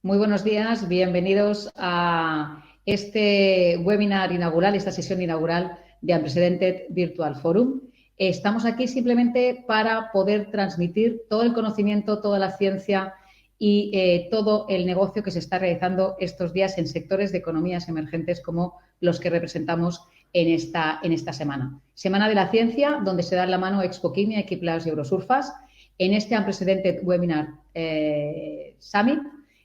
Muy buenos días, bienvenidos a este webinar inaugural, esta sesión inaugural de Unprecedented Virtual Forum. Estamos aquí simplemente para poder transmitir todo el conocimiento, toda la ciencia y todo el negocio que se está realizando estos días en sectores de economías emergentes como los que representamos en esta semana. Semana de la Ciencia, donde se dan la mano Expoquimia, EQUIPLAST y EUROSURFAS, en este Unprecedented Webinar Summit,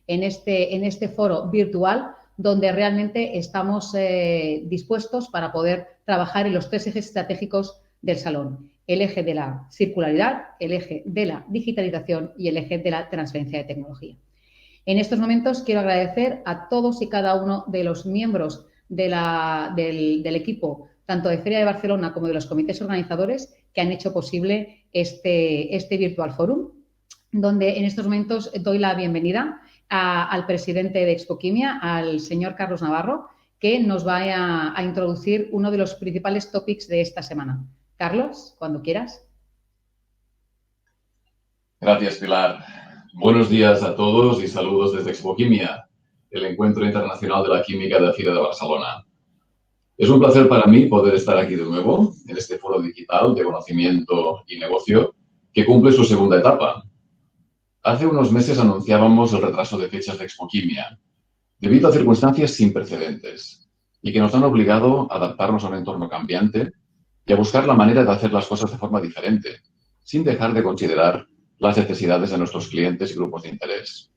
en este foro virtual, donde realmente estamos dispuestos para poder trabajar en los tres ejes estratégicos del salón: el eje de la circularidad, el eje de la digitalización y el eje de la transferencia de tecnología. En estos momentos quiero agradecer a todos y cada uno de los miembros del equipo, tanto de Feria de Barcelona como de los comités organizadores, que han hecho posible este Virtual Forum, donde en estos momentos doy la bienvenida al presidente de Expoquimia, al señor Carlos Navarro, que nos va a introducir uno de los principales topics de esta semana. Carlos, cuando quieras. Gracias, Pilar. Buenos días a todos y saludos desde Expoquimia, el Encuentro Internacional de la Química de la Fira de Barcelona. Es un placer para mí poder estar aquí de nuevo en este foro digital de conocimiento y negocio que cumple su segunda etapa. Hace unos meses anunciábamos el retraso de fechas de Expoquimia, debido a circunstancias sin precedentes y que nos han obligado a adaptarnos a un entorno cambiante y a buscar la manera de hacer las cosas de forma diferente, sin dejar de considerar las necesidades de nuestros clientes y grupos de interés.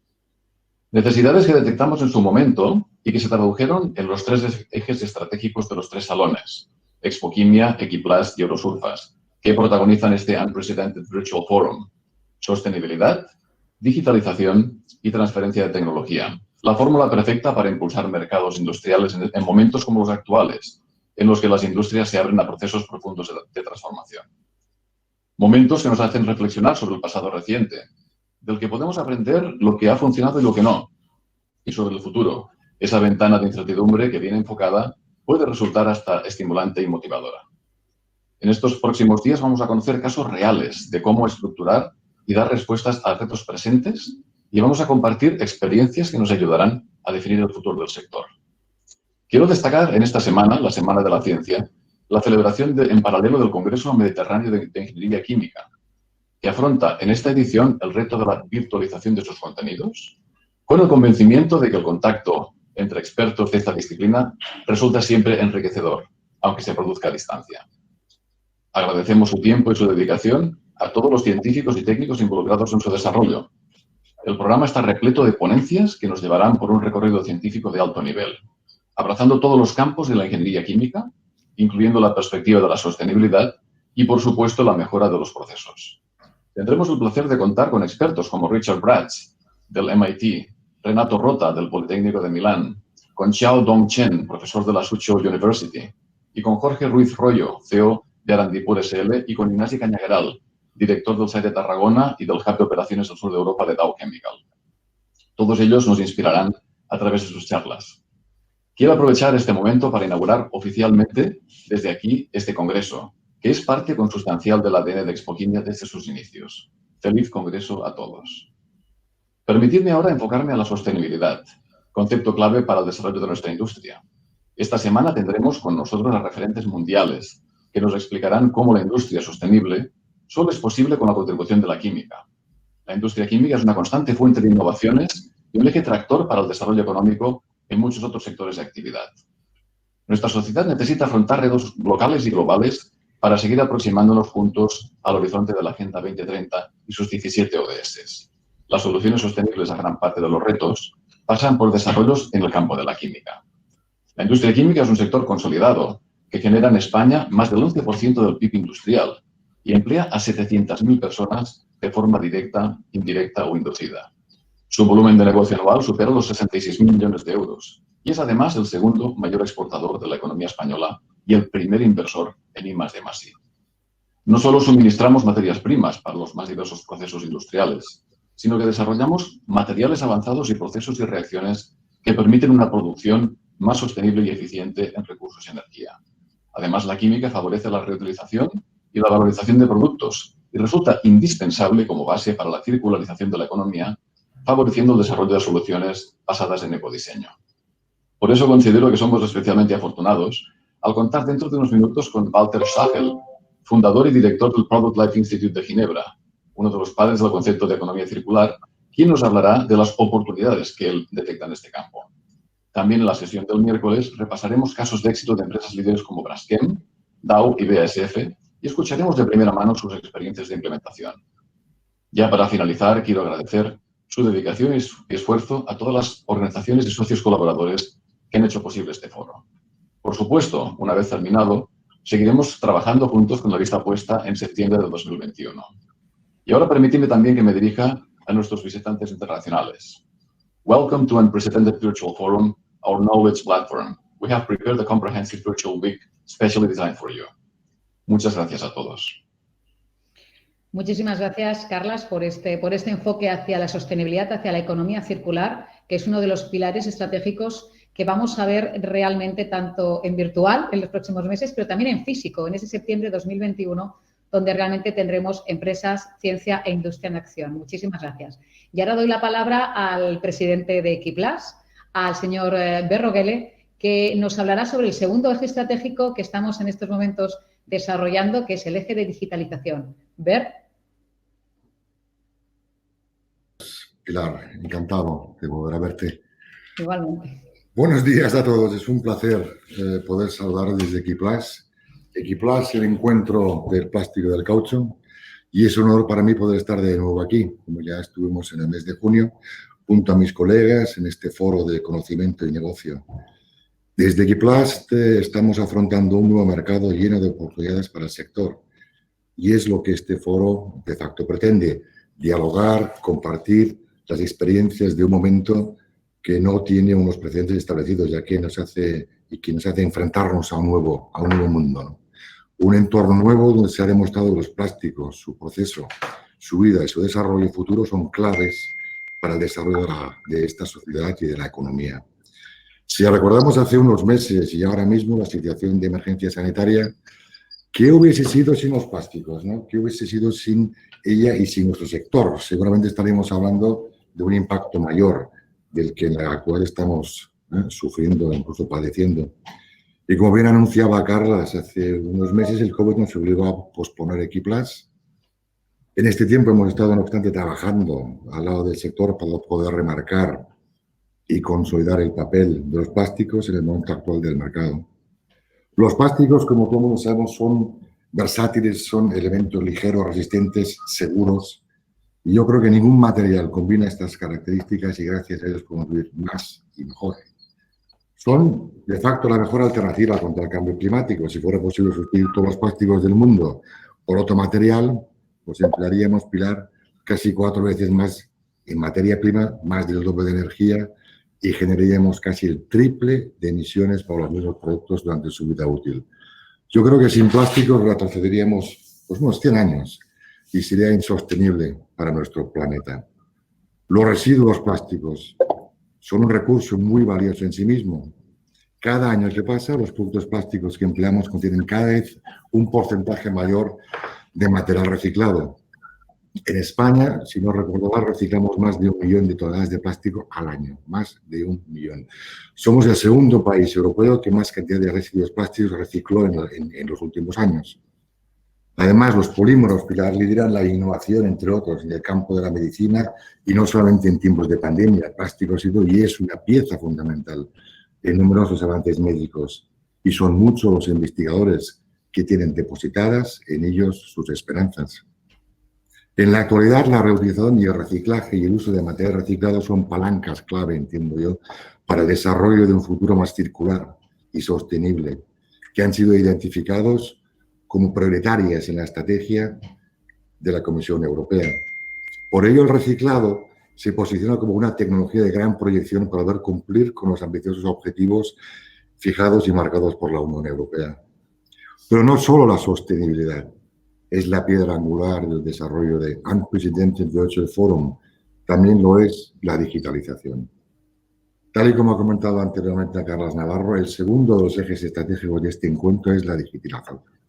Necesidades que detectamos en su momento y que se tradujeron en los tres ejes estratégicos de los tres salones, Expoquimia, EQUIPLAST y EUROSURFAS, que protagonizan este Unprecedented Virtual Forum: sostenibilidad, digitalización y transferencia de tecnología. La fórmula perfecta para impulsar mercados industriales en momentos como los actuales, en los que las industrias se abren a procesos profundos de transformación. Momentos que nos hacen reflexionar sobre el pasado reciente, del que podemos aprender lo que ha funcionado y lo que no, y sobre el futuro. Esa ventana de incertidumbre que, bien enfocada, puede resultar hasta estimulante y motivadora. En estos próximos días vamos a conocer casos reales de cómo estructurar y dar respuestas a retos presentes, y vamos a compartir experiencias que nos ayudarán a definir el futuro del sector. Quiero destacar en esta semana, la Semana de la Ciencia, la celebración en paralelo del Congreso Mediterráneo de Ingeniería Química, que afronta en esta edición el reto de la virtualización de sus contenidos, con el convencimiento de que el contacto entre expertos de esta disciplina resulta siempre enriquecedor, aunque se produzca a distancia. Agradecemos su tiempo y su dedicación a todos los científicos y técnicos involucrados en su desarrollo. El programa está repleto de ponencias que nos llevarán por un recorrido científico de alto nivel, abrazando todos los campos de la ingeniería química, incluyendo la perspectiva de la sostenibilidad y, por supuesto, la mejora de los procesos. Tendremos el placer de contar con expertos como Richard Bratz, del MIT, Renato Rota, del Politécnico de Milán, con Xiao Dongchen, profesor de la Suzhou University, y con Jorge Ruiz Royo, CEO de Arandipur SL, y con Ignasi Cañaveral, director del SAI de Tarragona y del Hub de Operaciones del Sur de Europa de Dow Chemical. Todos ellos nos inspirarán a través de sus charlas. Quiero aprovechar este momento para inaugurar oficialmente desde aquí este congreso, que es parte consustancial del ADN de Expoquimia desde sus inicios. Feliz congreso a todos. Permitidme ahora enfocarme a la sostenibilidad, concepto clave para el desarrollo de nuestra industria. Esta semana tendremos con nosotros a referentes mundiales que nos explicarán cómo la industria sostenible solo es posible con la contribución de la química. La industria química es una constante fuente de innovaciones y un eje tractor para el desarrollo económico en muchos otros sectores de actividad. Nuestra sociedad necesita afrontar retos locales y globales para seguir aproximándonos juntos al horizonte de la Agenda 2030 y sus 17 ODS. Las soluciones sostenibles a gran parte de los retos pasan por desarrollos en el campo de la química. La industria química es un sector consolidado que genera en España más del 11% del PIB industrial y emplea a 700.000 personas de forma directa, indirecta o inducida. Su volumen de negocio anual supera los 66.000 millones de euros y es además el segundo mayor exportador de la economía española y el primer inversor en I+D+I. No solo suministramos materias primas para los más diversos procesos industriales, sino que desarrollamos materiales avanzados y procesos y reacciones que permiten una producción más sostenible y eficiente en recursos y energía. Además, la química favorece la reutilización y la valorización de productos y resulta indispensable como base para la circularización de la economía, favoreciendo el desarrollo de soluciones basadas en ecodiseño. Por eso considero que somos especialmente afortunados al contar dentro de unos minutos con Walter Stahel, fundador y director del Product Life Institute de Ginebra, uno de los padres del concepto de economía circular, quien nos hablará de las oportunidades que él detecta en este campo. También en la sesión del miércoles repasaremos casos de éxito de empresas líderes como Braskem, Dow y BASF y escucharemos de primera mano sus experiencias de implementación. Ya para finalizar, quiero agradecer su dedicación y su esfuerzo a todas las organizaciones y socios colaboradores que han hecho posible este foro. Por supuesto, una vez terminado, seguiremos trabajando juntos con la vista puesta en septiembre de 2021. Y ahora permíteme también que me dirija a nuestros visitantes internacionales. Welcome to Unprecedented Virtual Forum, our knowledge platform. We have prepared a comprehensive virtual week specially designed for you. Muchas gracias a todos. Muchísimas gracias, Carlas, por este enfoque hacia la sostenibilidad, hacia la economía circular, que es uno de los pilares estratégicos que vamos a ver realmente tanto en virtual en los próximos meses, pero también en físico, en ese septiembre de 2021, donde realmente tendremos empresas, ciencia e industria en acción. Muchísimas gracias. Y ahora doy la palabra al presidente de EQUIPLAST, al señor Berroguele, que nos hablará sobre el segundo eje estratégico que estamos en estos momentos desarrollando, que es el eje de digitalización. Ber. Pilar, encantado de volver a verte. Igualmente. Buenos días a todos. Es un placer poder saludar desde EQUIPLAST. EQUIPLAST, el encuentro del plástico y del caucho. Y es un honor para mí poder estar de nuevo aquí, como ya estuvimos en el mes de junio, junto a mis colegas en este foro de conocimiento y negocio. Desde EQUIPLAST estamos afrontando un nuevo mercado lleno de oportunidades para el sector. Y es lo que este foro de facto pretende: dialogar, compartir las experiencias de un momento que no tiene unos precedentes establecidos, ya que nos hace enfrentarnos a un nuevo mundo, ¿no? Un entorno nuevo donde se ha demostrado que los plásticos, su proceso, su vida y su desarrollo futuro son claves para el desarrollo de esta sociedad y de la economía. Si recordamos hace unos meses y ahora mismo la situación de emergencia sanitaria, ¿qué hubiese sido sin los plásticos, ¿no? ¿Qué hubiese sido sin ella y sin nuestro sector? Seguramente estaríamos hablando de un impacto mayor del que en la actual estamos sufriendo, incluso padeciendo. Y como bien anunciaba Carlas, hace unos meses el COVID nos obligó a posponer EQUIPLAST. En este tiempo hemos estado, no obstante, trabajando al lado del sector para poder remarcar y consolidar el papel de los plásticos en el momento actual del mercado. Los plásticos, como todos sabemos, son versátiles, son elementos ligeros, resistentes, seguros. Y yo creo que ningún material combina estas características y gracias a ellos podemos vivir más y mejor. Son, de facto, la mejor alternativa contra el cambio climático. Si fuera posible sustituir todos los plásticos del mundo por otro material, pues emplearíamos, Pilar, casi 4 veces más en materia prima, más del doble de energía, y generaríamos casi el triple de emisiones para los mismos productos durante su vida útil. Yo creo que sin plásticos retrocederíamos pues, unos 100 años y sería insostenible para nuestro planeta. Los residuos plásticos son un recurso muy valioso en sí mismo. Cada año que pasa, los productos plásticos que empleamos contienen cada vez un porcentaje mayor de material reciclado. En España, si no recuerdo mal, reciclamos más de 1 millón de toneladas de plástico al año, más de 1 millón. Somos el segundo país europeo que más cantidad de residuos plásticos recicló en los últimos años. Además, los polímeros, Pilar, lideran la innovación, entre otros, en el campo de la medicina y no solamente en tiempos de pandemia. El plástico ha sido y es una pieza fundamental en numerosos avances médicos y son muchos los investigadores que tienen depositadas en ellos sus esperanzas. En la actualidad, la reutilización y el reciclaje y el uso de material reciclado son palancas clave, entiendo yo, para el desarrollo de un futuro más circular y sostenible, que han sido identificados como prioritarias en la estrategia de la Comisión Europea. Por ello, el reciclado se posiciona como una tecnología de gran proyección para poder cumplir con los ambiciosos objetivos fijados y marcados por la Unión Europea. Pero no solo la sostenibilidad es la piedra angular del desarrollo de Unprecedented Virtual Forum, también lo es la digitalización. Tal y como ha comentado anteriormente Carlas Navarro, el segundo de los ejes estratégicos de este encuentro es la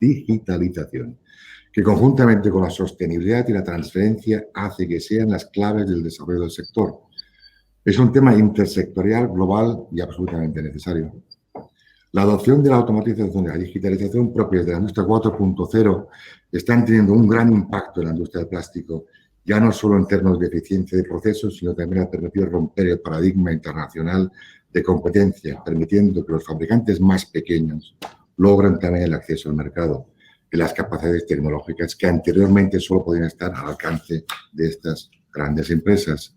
digitalización, que conjuntamente con la sostenibilidad y la transferencia hace que sean las claves del desarrollo del sector. Es un tema intersectorial, global y absolutamente necesario. La adopción de la automatización y la digitalización propias de la industria 4.0 están teniendo un gran impacto en la industria del plástico, ya no solo en términos de eficiencia de procesos, sino también ha permitido romper el paradigma internacional de competencia, permitiendo que los fabricantes más pequeños logren también el acceso al mercado y las capacidades tecnológicas que anteriormente solo podían estar al alcance de estas grandes empresas.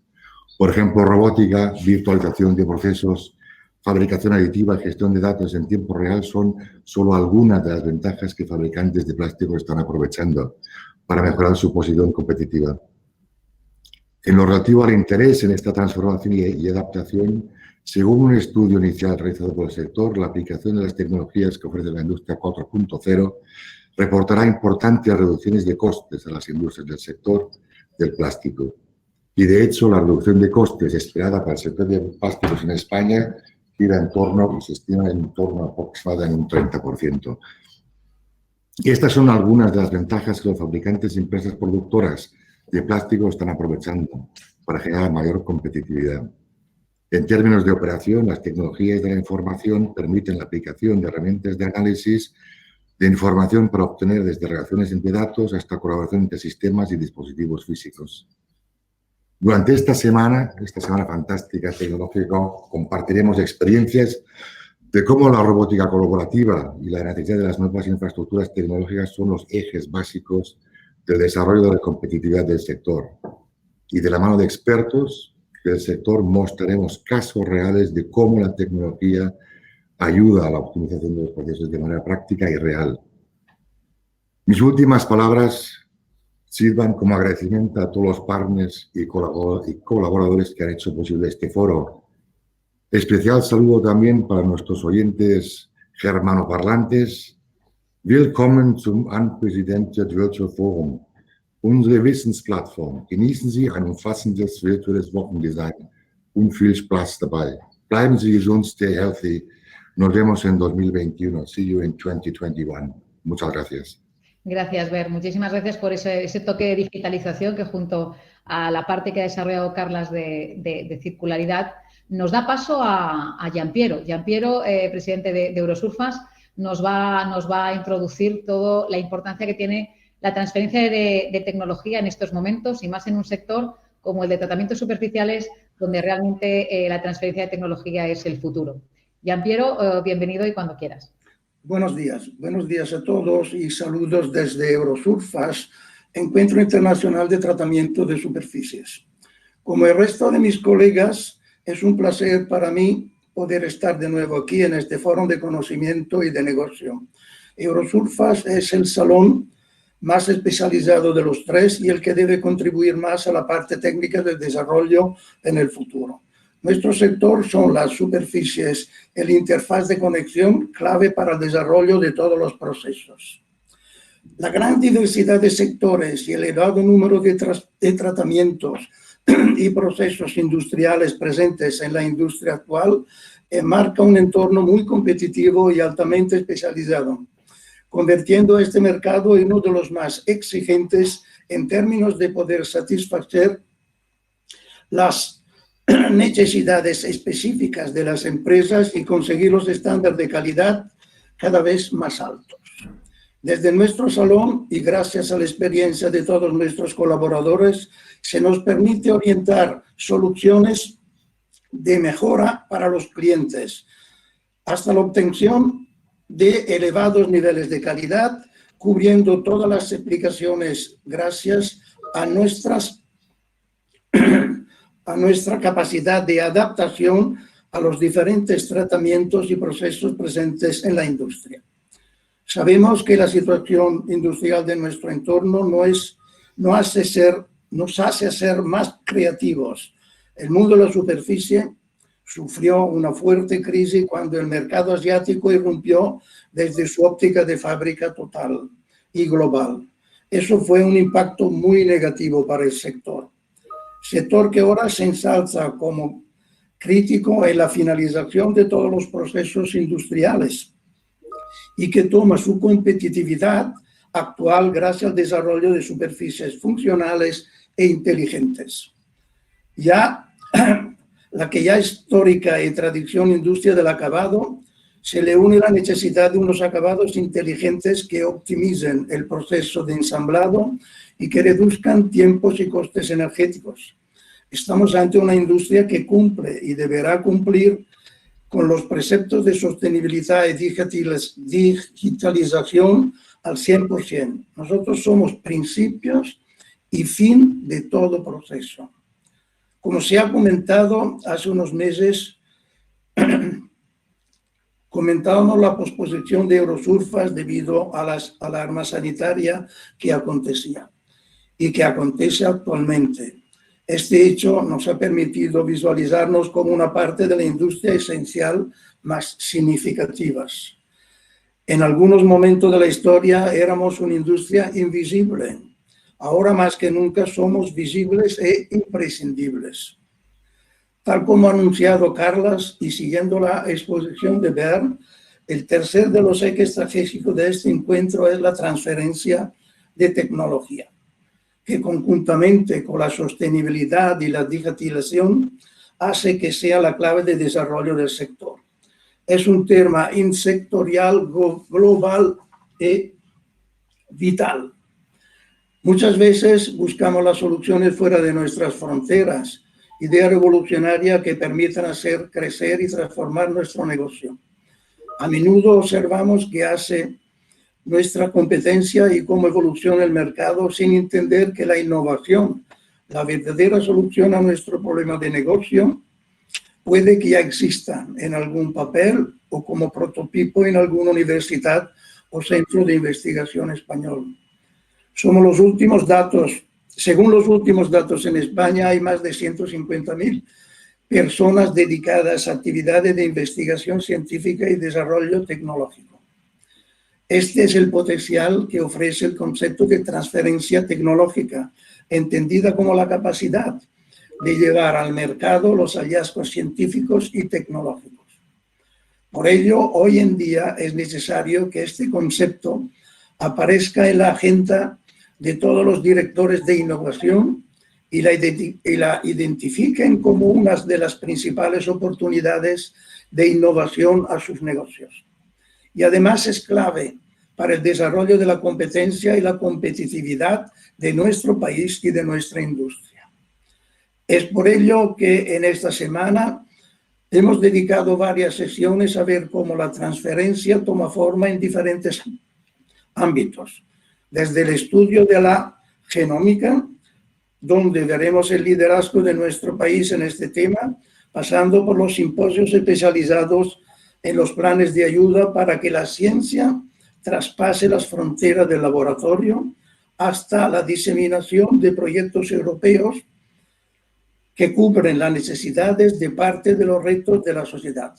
Por ejemplo, robótica, virtualización de procesos, fabricación aditiva y gestión de datos en tiempo real son solo algunas de las ventajas que fabricantes de plástico están aprovechando para mejorar su posición competitiva. En lo relativo al interés en esta transformación y adaptación, según un estudio inicial realizado por el sector, la aplicación de las tecnologías que ofrece la industria 4.0 reportará importantes reducciones de costes a las industrias del sector del plástico. Y de hecho, la reducción de costes esperada para el sector de plásticos en España gira en torno, y se estima en torno aproximadamente en un 30%. Y estas son algunas de las ventajas que los fabricantes y empresas productoras de plástico están aprovechando para generar mayor competitividad. En términos de operación, las tecnologías de la información permiten la aplicación de herramientas de análisis de información para obtener desde relaciones entre datos hasta colaboración entre sistemas y dispositivos físicos. Durante esta semana fantástica tecnológica, compartiremos experiencias de cómo la robótica colaborativa y la necesidad de las nuevas infraestructuras tecnológicas son los ejes básicos del desarrollo de la competitividad del sector. Y de la mano de expertos del sector mostraremos casos reales de cómo la tecnología ayuda a la optimización de los procesos de manera práctica y real. Mis últimas palabras sirvan como agradecimiento a todos los partners y colaboradores que han hecho posible este foro. Especial saludo también para nuestros oyentes germanoparlantes. Willkommen zum Unprecedented Virtual Forum, unsere Wissensplattform. Genießen Sie ein umfassendes virtuelles Wochendesign und viel Spaß dabei. Bleiben Sie gesund, stay healthy. Nos vemos en 2021. See you in 2021. Muchas gracias. Gracias, Ber. Muchísimas gracias por ese toque de digitalización que junto a la parte que ha desarrollado Carlas de circularidad nos da paso a Giampiero. Giampiero, presidente de EUROSURFAS, nos va a introducir toda la importancia que tiene la transferencia de tecnología en estos momentos y más en un sector como el de tratamientos superficiales donde realmente la transferencia de tecnología es el futuro. Giampiero, bienvenido y cuando quieras. Buenos días a todos y saludos desde EUROSURFAS, Encuentro Internacional de Tratamiento de Superficies. Como el resto de mis colegas, es un placer para mí poder estar de nuevo aquí en este foro de conocimiento y de negocio. EUROSURFAS es el salón más especializado de los tres y el que debe contribuir más a la parte técnica del desarrollo en el futuro. Nuestro sector son las superficies, el interfaz de conexión clave para el desarrollo de todos los procesos. La gran diversidad de sectores y el elevado número de tratamientos y procesos industriales presentes en la industria actual marca un entorno muy competitivo y altamente especializado, convirtiendo este mercado en uno de los más exigentes en términos de poder satisfacer las necesidades específicas de las empresas y conseguir los estándares de calidad cada vez más altos. Desde nuestro salón y gracias a la experiencia de todos nuestros colaboradores, se nos permite orientar soluciones de mejora para los clientes, hasta la obtención de elevados niveles de calidad, cubriendo todas las aplicaciones gracias a nuestra capacidad de adaptación a los diferentes tratamientos y procesos presentes en la industria. Sabemos que la situación industrial de nuestro entorno nos hace ser más creativos. El mundo de la superficie sufrió una fuerte crisis cuando el mercado asiático irrumpió desde su óptica de fábrica total y global. Eso fue un impacto muy negativo para el sector que ahora se ensalza como crítico en la finalización de todos los procesos industriales y que toma su competitividad actual gracias al desarrollo de superficies funcionales e inteligentes. Ya la que ya histórica y tradición industria del acabado, se le une la necesidad de unos acabados inteligentes que optimicen el proceso de ensamblado y que reduzcan tiempos y costes energéticos. Estamos ante una industria que cumple y deberá cumplir con los preceptos de sostenibilidad y digitalización al 100%. Nosotros somos principios y fin de todo proceso. Como se ha comentado hace unos meses, comentábamos la posposición de EUROSURFAS debido a la alarma sanitaria que acontecía y que acontece actualmente. Este hecho nos ha permitido visualizarnos como una parte de la industria esencial más significativas. En algunos momentos de la historia éramos una industria invisible. Ahora más que nunca somos visibles e imprescindibles. Tal como ha anunciado Carlas y siguiendo la exposición de Bern, el tercer de los ejes estratégicos de este encuentro es la transferencia de tecnología, que conjuntamente con la sostenibilidad y la digitalización hace que sea la clave de desarrollo del sector. Es un tema insectorial, global y vital. Muchas veces buscamos las soluciones fuera de nuestras fronteras, idea revolucionaria que permitan hacer crecer y transformar nuestro negocio. A menudo observamos qué hace nuestra competencia y cómo evoluciona el mercado sin entender que la innovación, la verdadera solución a nuestro problema de negocio, puede que ya exista en algún papel o como prototipo en alguna universidad o centro de investigación español. Somos los últimos datos. Según los últimos datos en España, hay más de 150.000 personas dedicadas a actividades de investigación científica y desarrollo tecnológico. Este es el potencial que ofrece el concepto de transferencia tecnológica, entendida como la capacidad de llevar al mercado los hallazgos científicos y tecnológicos. Por ello, hoy en día es necesario que este concepto aparezca en la agenda de todos los directores de innovación y la identifiquen como una de las principales oportunidades de innovación a sus negocios. Y además es clave para el desarrollo de la competencia y la competitividad de nuestro país y de nuestra industria. Es por ello que en esta semana hemos dedicado varias sesiones a ver cómo la transferencia toma forma en diferentes ámbitos. Desde el estudio de la genómica, donde veremos el liderazgo de nuestro país en este tema, pasando por los simposios especializados en los planes de ayuda para que la ciencia traspase las fronteras del laboratorio, hasta la diseminación de proyectos europeos que cubren las necesidades de parte de los retos de la sociedad.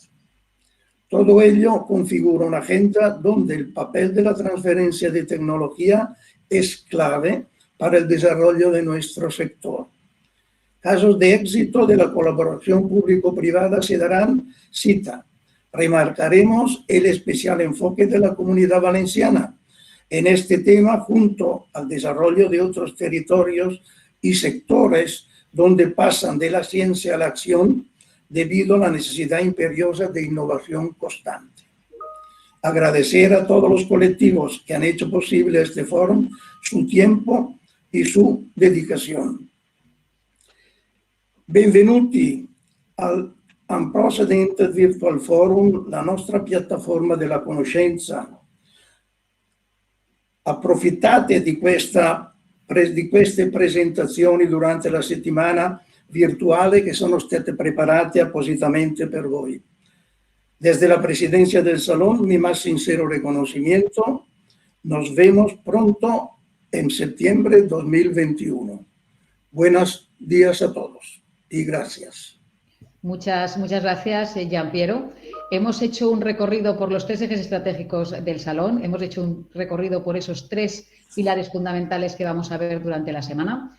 Todo ello configura una agenda donde el papel de la transferencia de tecnología es clave para el desarrollo de nuestro sector. Casos de éxito de la colaboración público-privada se darán cita. Remarcaremos el especial enfoque de la Comunidad Valenciana en este tema junto al desarrollo de otros territorios y sectores donde pasan de la ciencia a la acción debido a la necesidad imperiosa de innovación constante. Agradecer a todos los colectivos que han hecho posible este foro, su tiempo y su dedicación. Benvenuti al Unprecedented Virtual Forum, la nostra piattaforma della conoscenza. Approfittate di queste presentazioni durante la settimana virtuale che sono state preparate appositamente per voi. Desde la presidencia del Salón, mi más sincero reconocimiento. Nos vemos pronto en septiembre de 2021. Buenos días a todos y gracias. Muchas gracias, Gianpiero. Hemos hecho un recorrido por los 3 ejes estratégicos del Salón, hemos hecho un recorrido por esos 3 pilares fundamentales que vamos a ver durante la semana.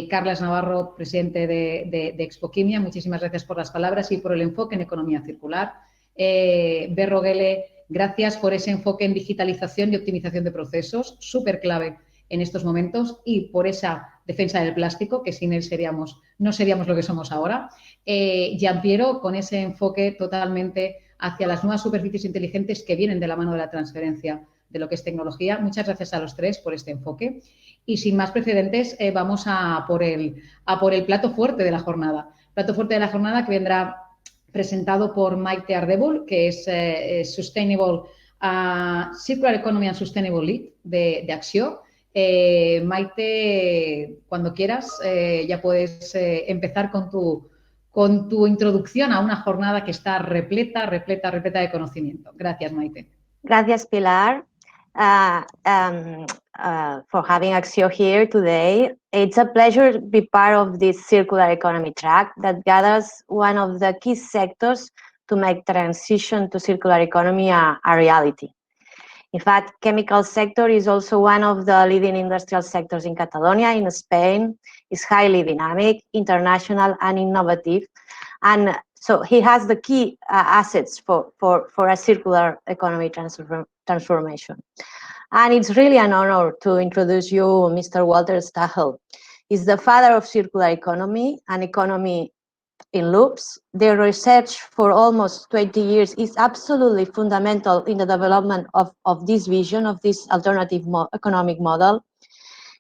Carlas Navarro, presidente de Expoquimia, muchísimas gracias por las palabras y por el enfoque en economía circular. Berro Guele, gracias por ese enfoque en digitalización y optimización de procesos, súper clave en estos momentos, y por esa defensa del plástico, que sin él seríamos no seríamos lo que somos ahora. Giampiero, con ese enfoque totalmente hacia las nuevas superficies inteligentes que vienen de la mano de la transferencia de lo que es tecnología. Muchas gracias a los tres por este enfoque. Y sin más precedentes, vamos a por el plato fuerte de la jornada. Plato fuerte de la jornada que vendrá presentado por Maite Ardebul, que es Sustainable Circular Economy and Sustainable Lead de Acció. Maite, cuando quieras, ya puedes empezar con tu introducción a una jornada que está repleta de conocimiento. Gracias, Maite. Gracias, Pilar, for having Acció here today. It's a pleasure to be part of this circular economy track that gathers one of the key sectors to make transition to circular economy a reality. In fact, chemical sector is also one of the leading industrial sectors in Catalonia, in Spain. It's highly dynamic, international, and innovative. And so he has the key assets for a circular economy transformation. And it's really an honor to introduce you, Mr. Walter Stahel. He's the father of circular economy and economy in loops. Their research for almost 20 years is absolutely fundamental in the development of this vision, of this alternative economic model.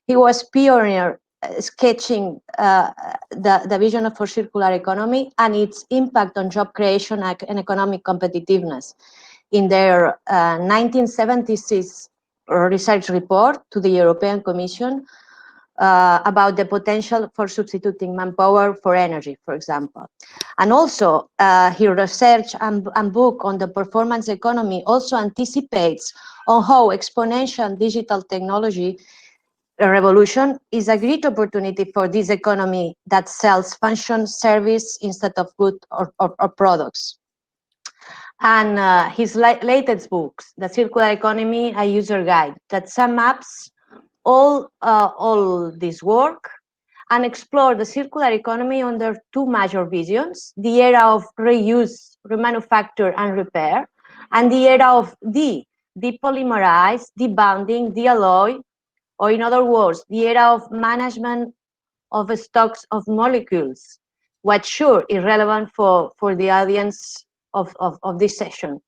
He was pioneer sketching the vision for circular economy and its impact on job creation and economic competitiveness. In their 1976 research report to the European Commission, about the potential for substituting manpower for energy, for example. And also, his research and book on the performance economy also anticipates on how exponential digital technology revolution is a great opportunity for this economy that sells function, service instead of goods or products. And his latest books, The Circular Economy, a User Guide, that sum up all this work and explore the circular economy under two major visions: the era of reuse, remanufacture, and repair, and the era of depolymerize, debonding, dealloy, or in other words, the era of management of stocks of molecules, what sure is relevant for the audience of this session.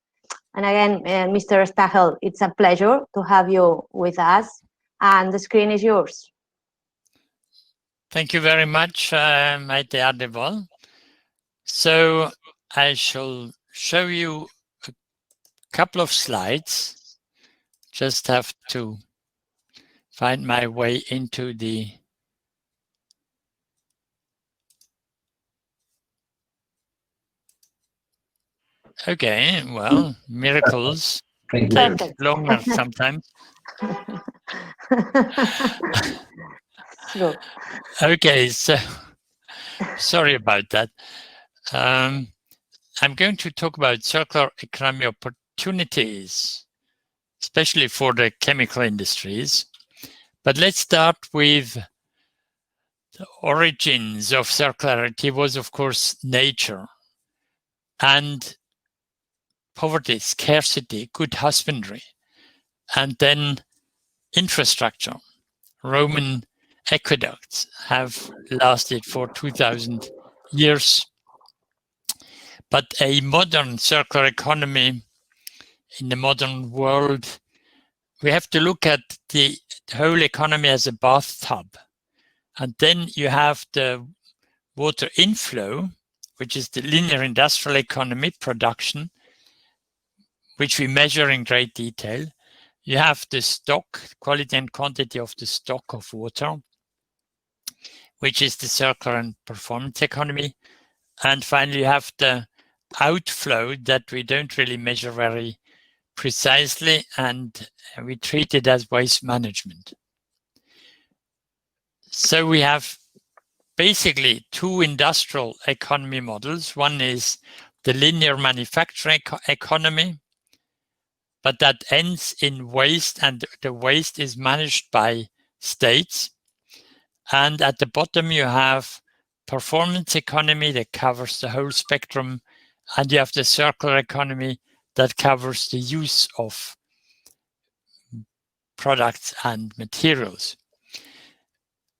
And again, Mr. Stahel, it's a pleasure to have you with us. And the screen is yours. Thank you very much, Maite Ardebol. So I shall show you a couple of slides. Just have to find my way into the... Okay, well, miracles take longer sometimes. True. Okay, so sorry about that. I'm going to talk about circular economy opportunities, especially for the chemical industries. But let's start with the origins of circularity was, of course, nature and poverty, scarcity, good husbandry, and then infrastructure. Roman aqueducts have lasted for 2,000 years. But a modern circular economy in the modern world, we have to look at the whole economy as a bathtub. And then you have the water inflow, which is the linear industrial economy production, which we measure in great detail. You have the stock, quality and quantity of the stock of water, which is the circular and performance economy. And finally, you have the outflow that we don't really measure very precisely, and we treat it as waste management. So we have basically two industrial economy models. One is the linear manufacturing economy, but that ends in waste, and the waste is managed by states. And at the bottom, you have performance economy that covers the whole spectrum, and you have the circular economy that covers the use of products and materials.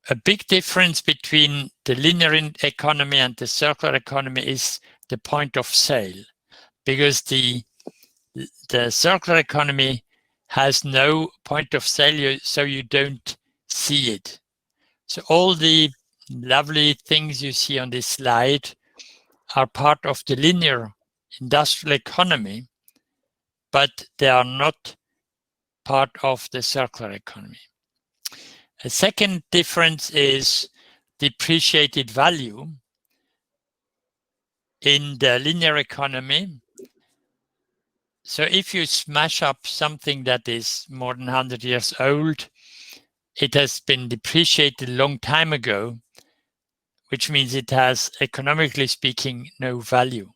a big difference between the linear economy and the circular economy is the point of sale, because the circular economy has no point of sale, so you don't see it. So all the lovely things you see on this slide are part of the linear industrial economy, but they are not part of the circular economy. A second difference is depreciated value. In the linear economy, so if you smash up something that is more than 100 years old, it has been depreciated a long time ago, which means it has, economically speaking, no value.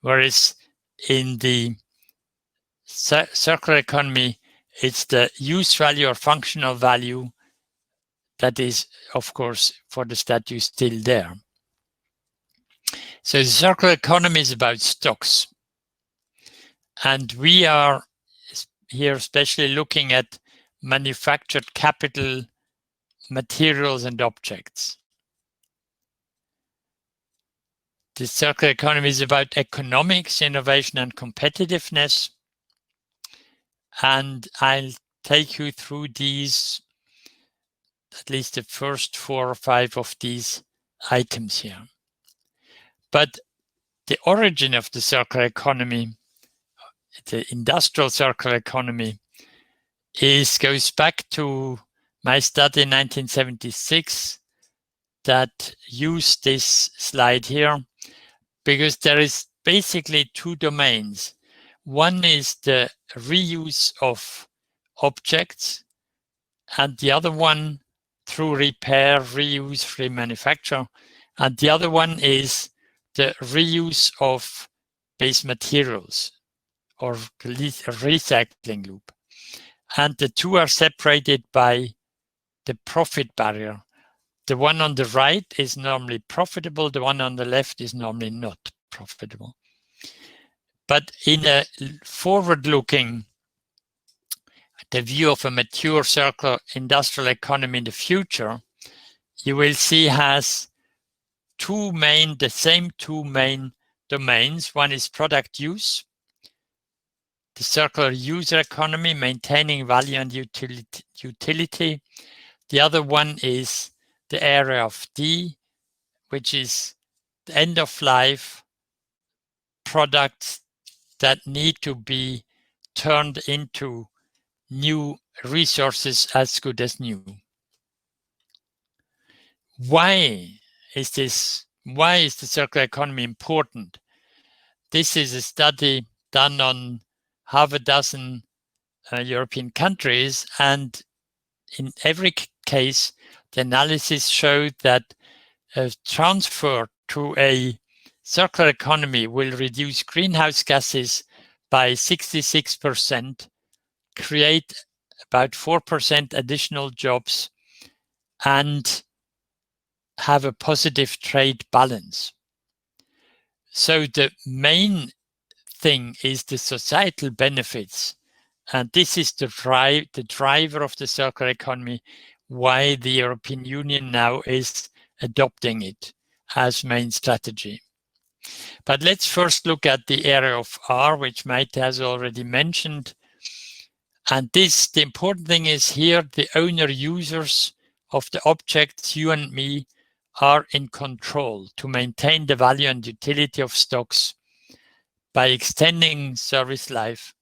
Whereas in the circular economy, it's the use value or functional value that is, of course, for the statue still there. So the circular economy is about stocks. And we are here especially looking at manufactured capital, materials, and objects. The circular economy is about economics, innovation, and competitiveness. And I'll take you through these, at least the first 4 or 5 of these items here. But the origin of the circular economy, the industrial circular economy, goes back to my study in 1976 that used this slide here, because there is basically 2 domains. One is the reuse of objects, and the other one through repair, reuse, remanufacture, and the other one is the reuse of base materials, or a recycling loop. And the 2 are separated by the profit barrier. The one on the right is normally profitable, the one on the left is normally not profitable. But in a forward-looking, the view of a mature circular industrial economy in the future, you will see has the same two main domains. One is product use, the circular user economy, maintaining value and utility. The other one is the area of D, which is the end of life products that need to be turned into new resources as good as new. Why is the circular economy important? This is a study done on half a dozen European countries, and in every case, the analysis showed that a transfer to a circular economy will reduce greenhouse gases by 66%, create about 4% additional jobs, and have a positive trade balance. So the main thing is the societal benefits. And this is the driver of the circular economy, why the European Union now is adopting it as main strategy. But let's first look at the area of R, which Maite has already mentioned. And the important thing is here, the owner users of the objects, you and me, are in control to maintain the value and utility of stocks by extending service life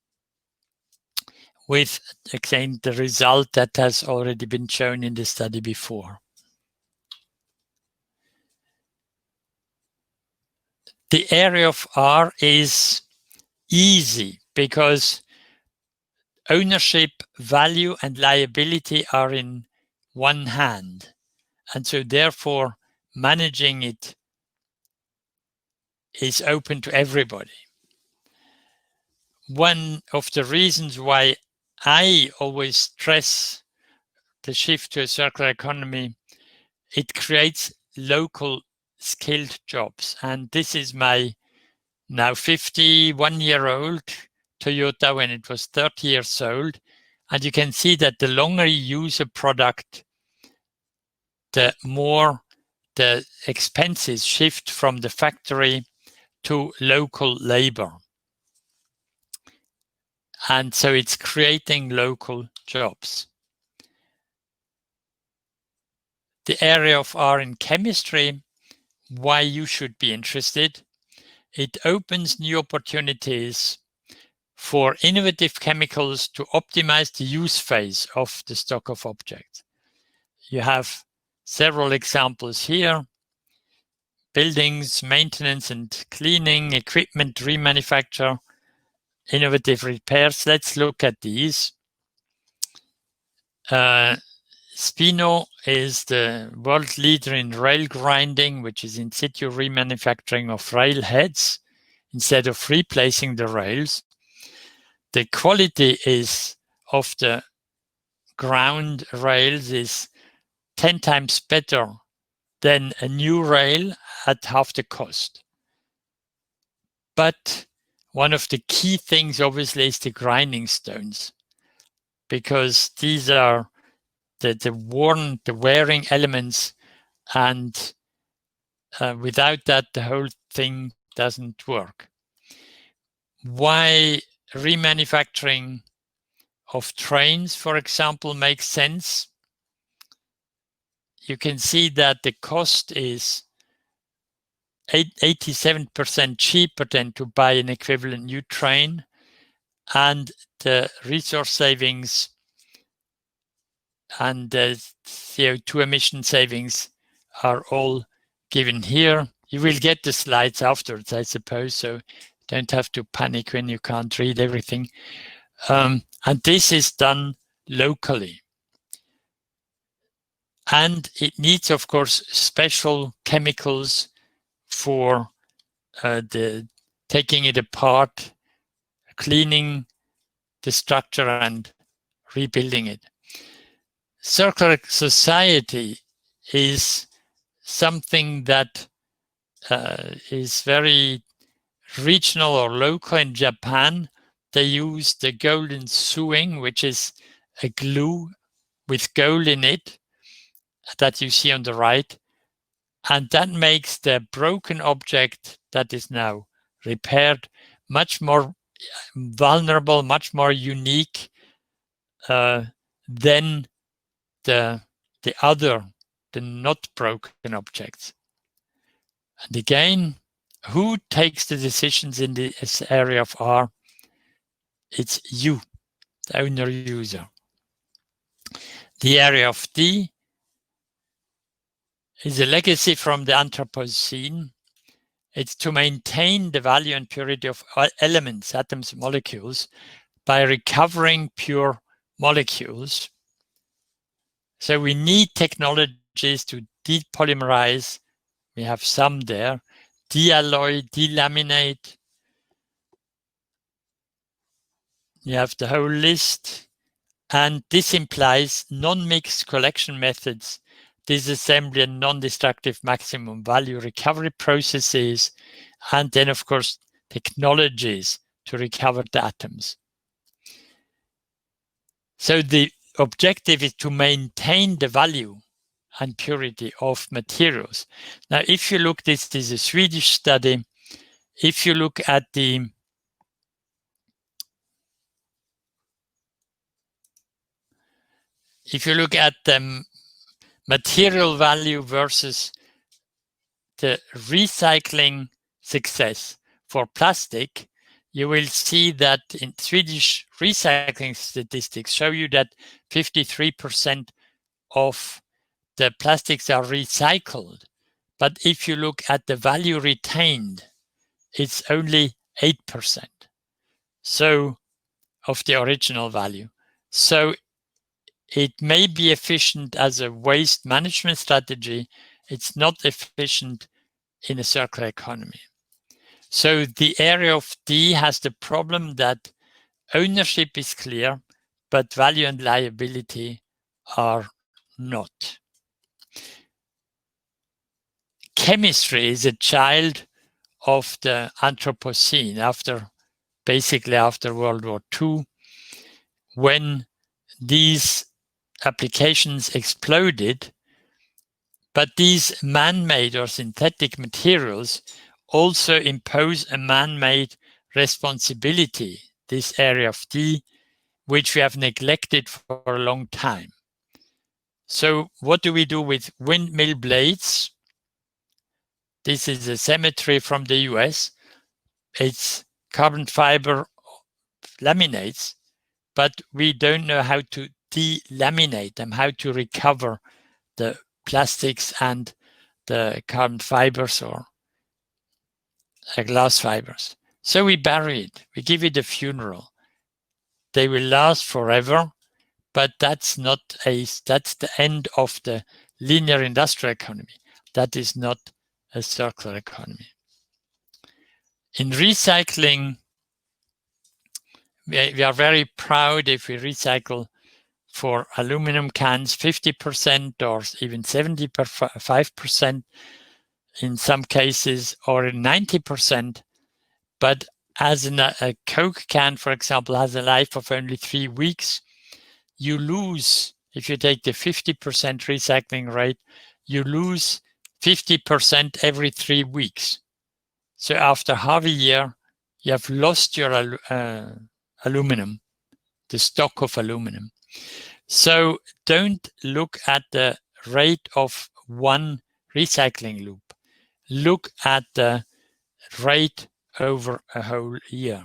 with, again, the result that has already been shown in the study before. The area of R is easy because ownership, value, and liability are in one hand. And so therefore, managing it is open to everybody. One of the reasons why I always stress the shift to a circular economy, it creates local skilled jobs. And this is my now 51-year-old Toyota when it was 30 years old. And you can see that the longer you use a product, the more the expenses shift from the factory to local labor. And so it's creating local jobs. The area of R in chemistry, why you should be interested. It opens new opportunities for innovative chemicals to optimize the use phase of the stock of objects. You have several examples here. Buildings, maintenance and cleaning, equipment remanufacture, innovative repairs. Let's look at these. Spino is the world leader in rail grinding, which is in situ remanufacturing of rail heads instead of replacing the rails. The quality of the ground rails is 10 times better than a new rail at half the cost. But one of the key things, obviously, is the grinding stones, because these are the wearing elements, and without that, the whole thing doesn't work. Why remanufacturing of trains, for example, makes sense? You can see that the cost is 87% cheaper than to buy an equivalent new train, and the resource savings and the CO2 emission savings are all given here. You will get the slides afterwards, I suppose, so don't have to panic when you can't read everything. And this is done locally. And it needs, of course, special chemicals for taking it apart, cleaning the structure and rebuilding it. Circular society is something that is very regional or local. In Japan, they use the golden sewing, which is a glue with gold in it that you see on the right. And that makes the broken object that is now repaired much more vulnerable, much more unique than the not broken objects. And again, who takes the decisions in this area of R? It's you, the owner user. The area of D is a legacy from the Anthropocene. It's to maintain the value and purity of elements, atoms, molecules, by recovering pure molecules. So we need technologies to depolymerize. We have some there. Dealloy, delaminate. You have the whole list. And this implies non-mixed collection methods, disassembly and non-destructive maximum value recovery processes, and then, of course, technologies to recover the atoms. So the objective is to maintain the value and purity of materials. Now, if you look, this is a Swedish study. If you look at the material value versus the recycling success for plastic, you will see that in Swedish recycling statistics show you that 53% of the plastics are recycled. But if you look at the value retained, it's only 8%. So of the original value. So it may be efficient as a waste management strategy. It's not efficient in a circular economy. So the area of D has the problem that ownership is clear, but value and liability are not. Chemistry is a child of the Anthropocene, basically after World War II, when these applications exploded. But these man-made or synthetic materials also impose a man-made responsibility, this area of D, which we have neglected for a long time. So what do we do with windmill blades? This is a cemetery from the US. It's carbon fiber laminates, but we don't know how to delaminate them, how to recover the plastics and the carbon fibers or glass fibers. So we bury it, we give it a funeral. They will last forever, but that's the end of the linear industrial economy. That is not a circular economy. In recycling, we are very proud if we recycle for aluminum cans 50% or even 75% in some cases, or 90%. But as a Coke can, for example, has a life of only 3 weeks, you lose, if you take the 50% recycling rate, you lose 50% every 3 weeks. So after half a year, you have lost your aluminum, the stock of aluminum. So don't look at the rate of one recycling loop. Look at the rate over a whole year.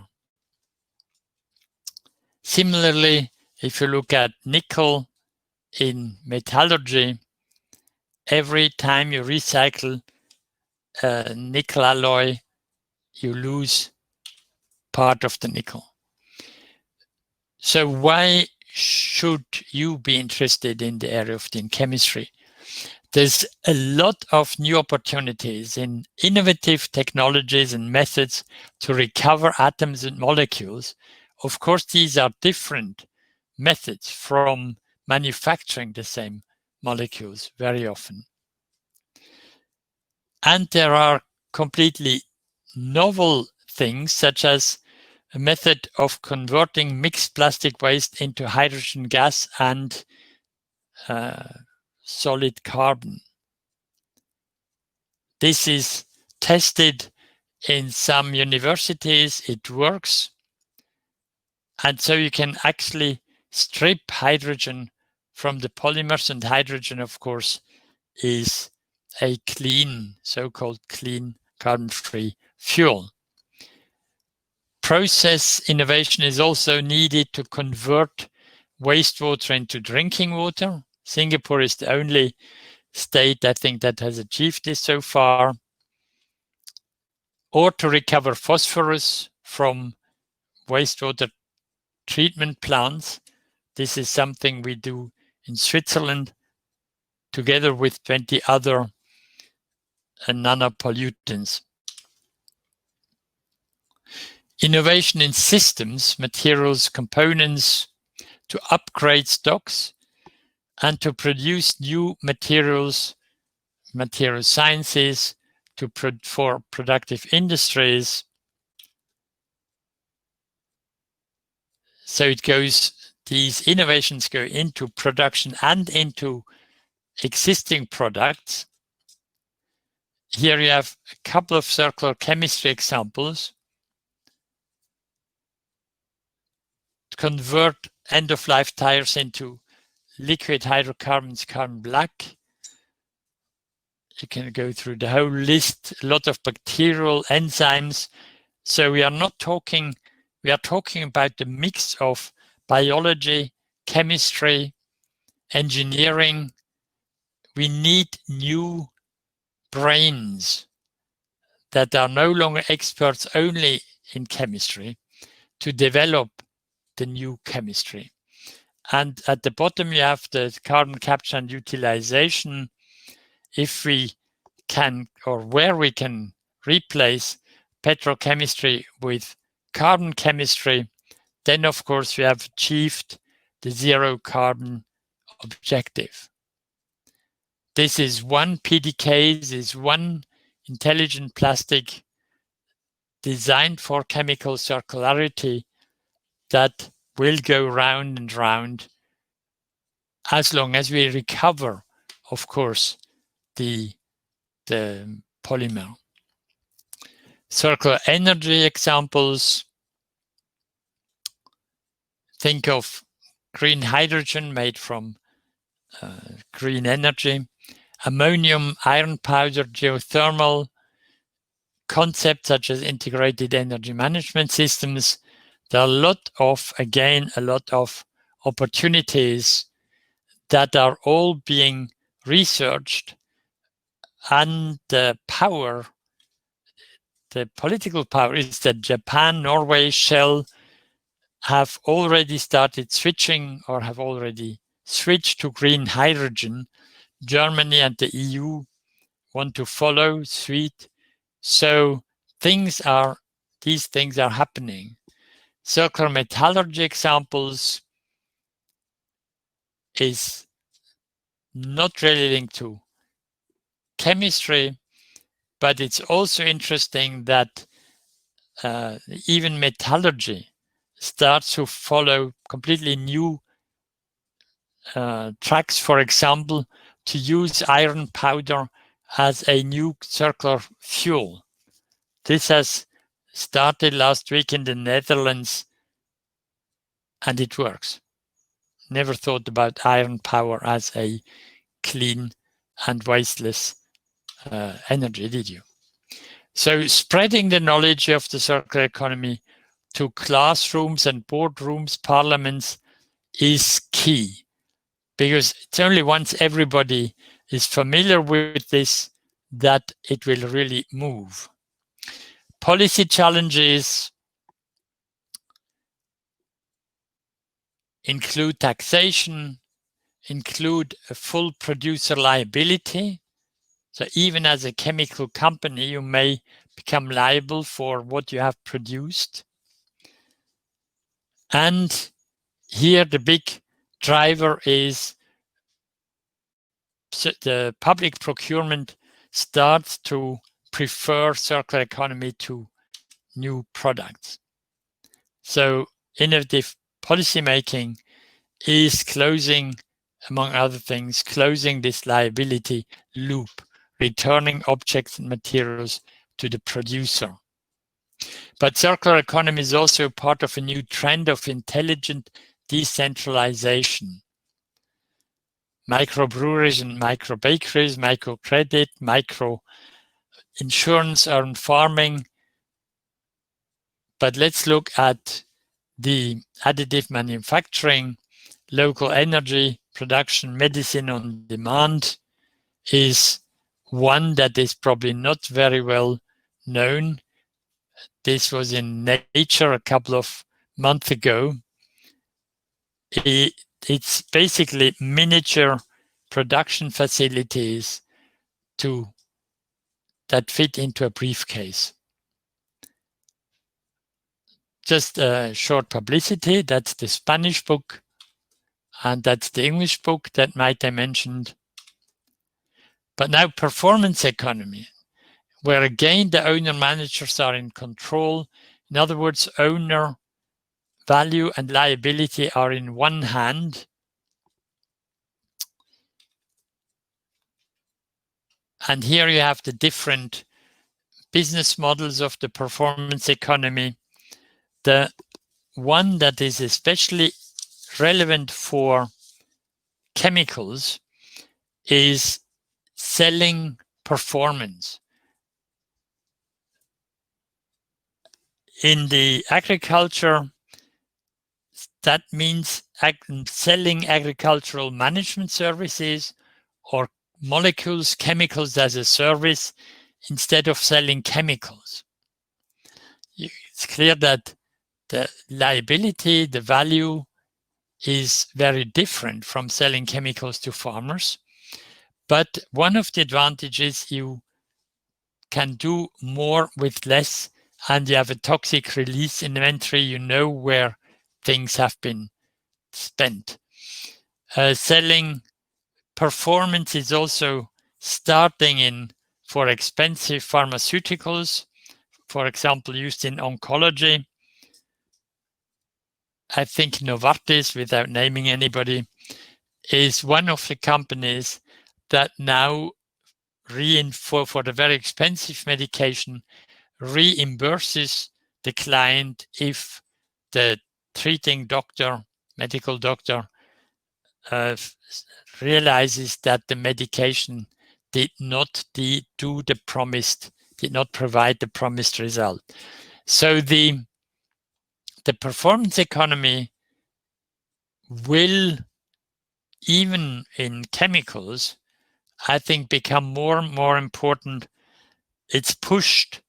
Similarly, if you look at nickel in metallurgy, every time you recycle a nickel alloy, you lose part of the nickel. So why should you be interested in the area of thin chemistry? There's a lot of new opportunities in innovative technologies and methods to recover atoms and molecules. Of course, these are different methods from manufacturing the same molecules very often. And there are completely novel things, such as a method of converting mixed plastic waste into hydrogen gas and solid carbon. This is tested in some universities, it works. And so you can actually strip hydrogen from the polymers, and hydrogen, of course, is a clean, so-called clean carbon-free fuel. Process innovation is also needed to convert wastewater into drinking water. Singapore is the only state, I think, that has achieved this so far. Or to recover phosphorus from wastewater treatment plants. This is something we do in Switzerland together with 20 other nanopollutants. Innovation in systems, materials, components, to upgrade stocks and to produce new materials, material sciences, for productive industries. So these innovations go into production and into existing products. Here you have a couple of circular chemistry examples. Convert end-of-life tires into liquid hydrocarbons, carbon black. You can go through the whole list, a lot of bacterial enzymes. So we are talking about the mix of biology, chemistry, engineering. We need new brains that are no longer experts only in chemistry to develop the new chemistry. And at the bottom, you have the carbon capture and utilization. If we can, or where we can replace petrochemistry with carbon chemistry, then of course we have achieved the zero carbon objective. This is one PDK, this is one intelligent plastic designed for chemical circularity that will go round and round as long as we recover, of course, the polymer. Circular energy examples. Think of green hydrogen made from green energy, ammonium, iron powder, geothermal, concepts such as integrated energy management systems. There are a lot of opportunities that are all being researched, and the political power is that Japan, Norway, Shell have already started switching or have already switched to green hydrogen. Germany and the EU want to follow suit. So these things are happening. Circular metallurgy examples is not really linked to chemistry, but it's also interesting that even metallurgy starts to follow completely new tracks. For example, to use iron powder as a new circular fuel. This has started last week in the Netherlands, and it works. Never thought about iron power as a clean and wasteless energy, did you? So spreading the knowledge of the circular economy to classrooms and boardrooms, parliaments is key, because it's only once everybody is familiar with this that it will really move. Policy challenges include taxation, include a full producer liability. So even as a chemical company, you may become liable for what you have produced. And here the big driver is the public procurement starts to prefer circular economy to new products. So innovative policymaking is closing, among other things, closing this liability loop, returning objects and materials to the producer. But circular economy is also part of a new trend of intelligent decentralization. Microbreweries and microbakeries, microcredit, micro insurance and farming. But let's look at the additive manufacturing, local energy production, medicine on demand is one that is probably not very well known. This was in Nature a couple of months ago. It's basically miniature production facilities that fit into a briefcase. Just a short publicity, that's the Spanish book, and that's the English book that Maite mentioned. But now performance economy, where again the owner managers are in control. In other words, owner value and liability are in one hand. And here you have the different business models of the performance economy. The one that is especially relevant for chemicals is selling performance. In the agriculture, that means selling agricultural management services or molecules, chemicals as a service instead of selling chemicals. It's clear that the liability, the value is very different from selling chemicals to farmers. But one of the advantages, you can do more with less, and you have a toxic release inventory. You know where things have been spent. Selling performance is also starting for expensive pharmaceuticals, for example, used in oncology. I think Novartis, without naming anybody, is one of the companies that now for the very expensive medication, reimburses the client if the treating doctor, medical doctor, realizes that the medication did not provide the promised result. So the performance economy will, even in chemicals, I think, become more and more important. It's pushed,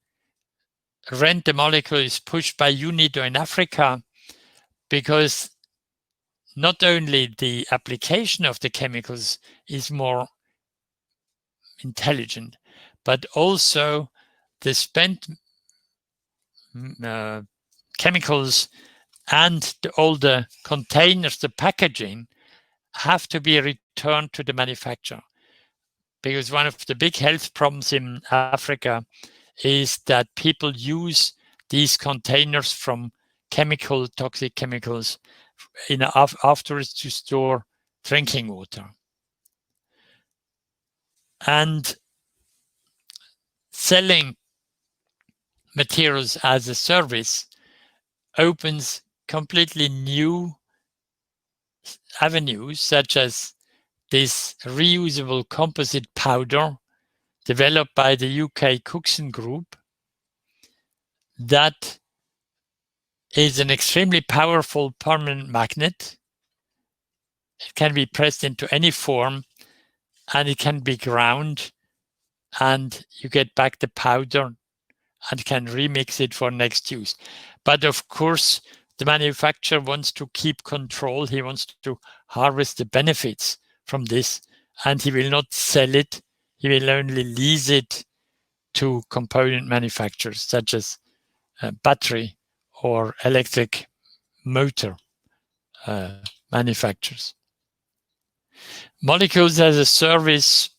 rent the molecule is pushed by UNIDO in Africa, because not only the application of the chemicals is more intelligent, but also the spent chemicals and all the containers, the packaging, have to be returned to the manufacturer. Because one of the big health problems in Africa is that people use these containers from toxic chemicals afterwards to store drinking water. And selling materials as a service opens completely new avenues, such as this reusable composite powder developed by the UK Cookson Group, that is an extremely powerful permanent magnet. It can be pressed into any form, and it can be ground, and you get back the powder and can remix it for next use. But of course, the manufacturer wants to keep control. He wants to harvest the benefits from this, and he will not sell it. He will only lease it to component manufacturers, such as battery or electric motor manufacturers. Molecules as a service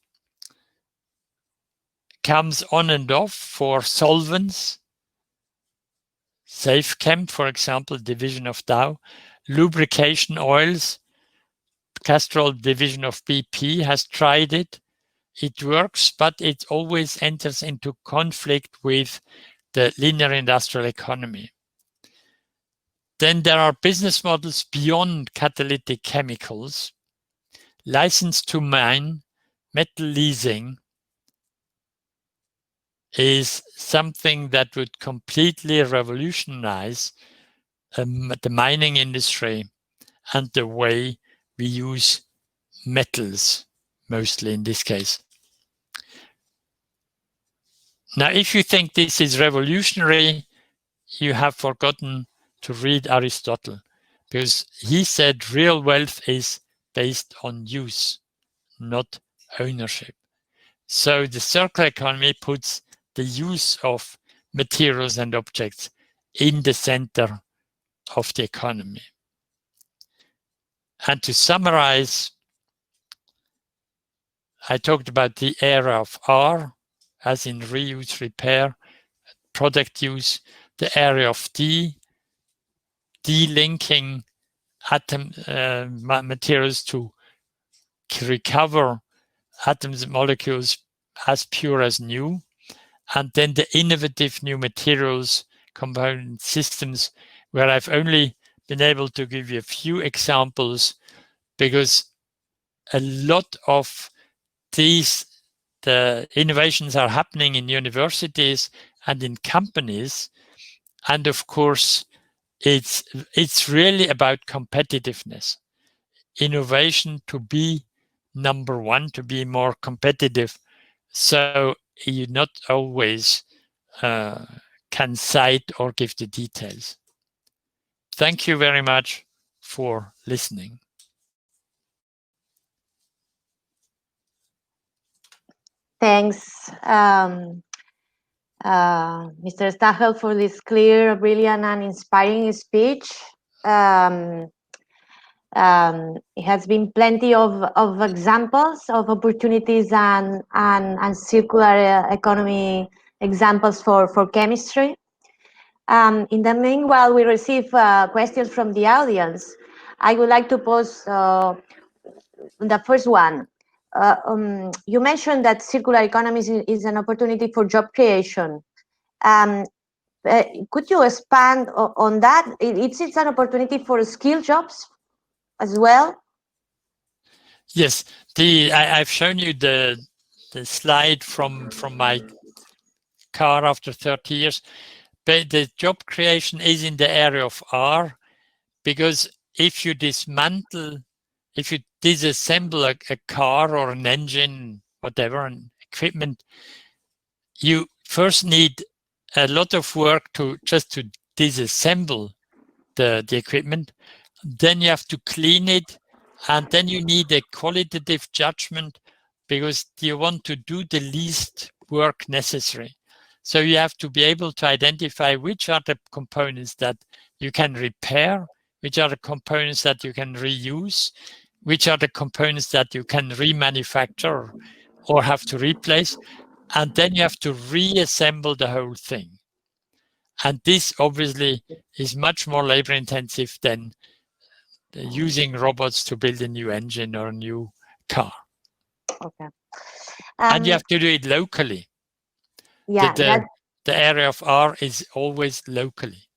comes on and off for solvents. SafeChem, for example, division of Dow. Lubrication oils, Castrol division of BP has tried it. It works, but it always enters into conflict with the linear industrial economy. Then there are business models beyond catalytic chemicals. License to mine, metal leasing, is something that would completely revolutionize the mining industry and the way we use metals, mostly in this case. Now, if you think this is revolutionary, you have forgotten to read Aristotle, because he said real wealth is based on use, not ownership. So the circular economy puts the use of materials and objects in the center of the economy. And to summarize, I talked about the era of R, as in reuse, repair, product use, the area of D, delinking materials to recover atoms and molecules as pure as new, and then the innovative new materials, component systems, where I've only been able to give you a few examples, because a lot of the innovations are happening in universities and in companies. And of course, it's really about competitiveness. Innovation to be number one, to be more competitive. So you not always can cite or give the details. Thank you very much for listening. Thanks, Mr. Stahel, for this clear, brilliant, and inspiring speech. It has been plenty of examples of opportunities and circular economy examples for chemistry. In the meanwhile, we receive questions from the audience. I would like to pose the first one. you mentioned that circular economy is an opportunity for job creation. Could you expand on that? It's an opportunity for skill jobs as well? Yes, I've shown you the slide from my car after 30 years. But the job creation is in the area of R, because if you disassemble a car or an engine, whatever, an equipment, you first need a lot of work to disassemble the equipment. Then you have to clean it, and then you need a qualitative judgment, because you want to do the least work necessary. So you have to be able to identify which are the components that you can repair, which are the components that you can reuse, which are the components that you can remanufacture or have to replace, and then you have to reassemble the whole thing. And this obviously is much more labor intensive than using robots to build a new engine or a new car. Okay. And you have to do it locally. Yeah, the area of R is always locally.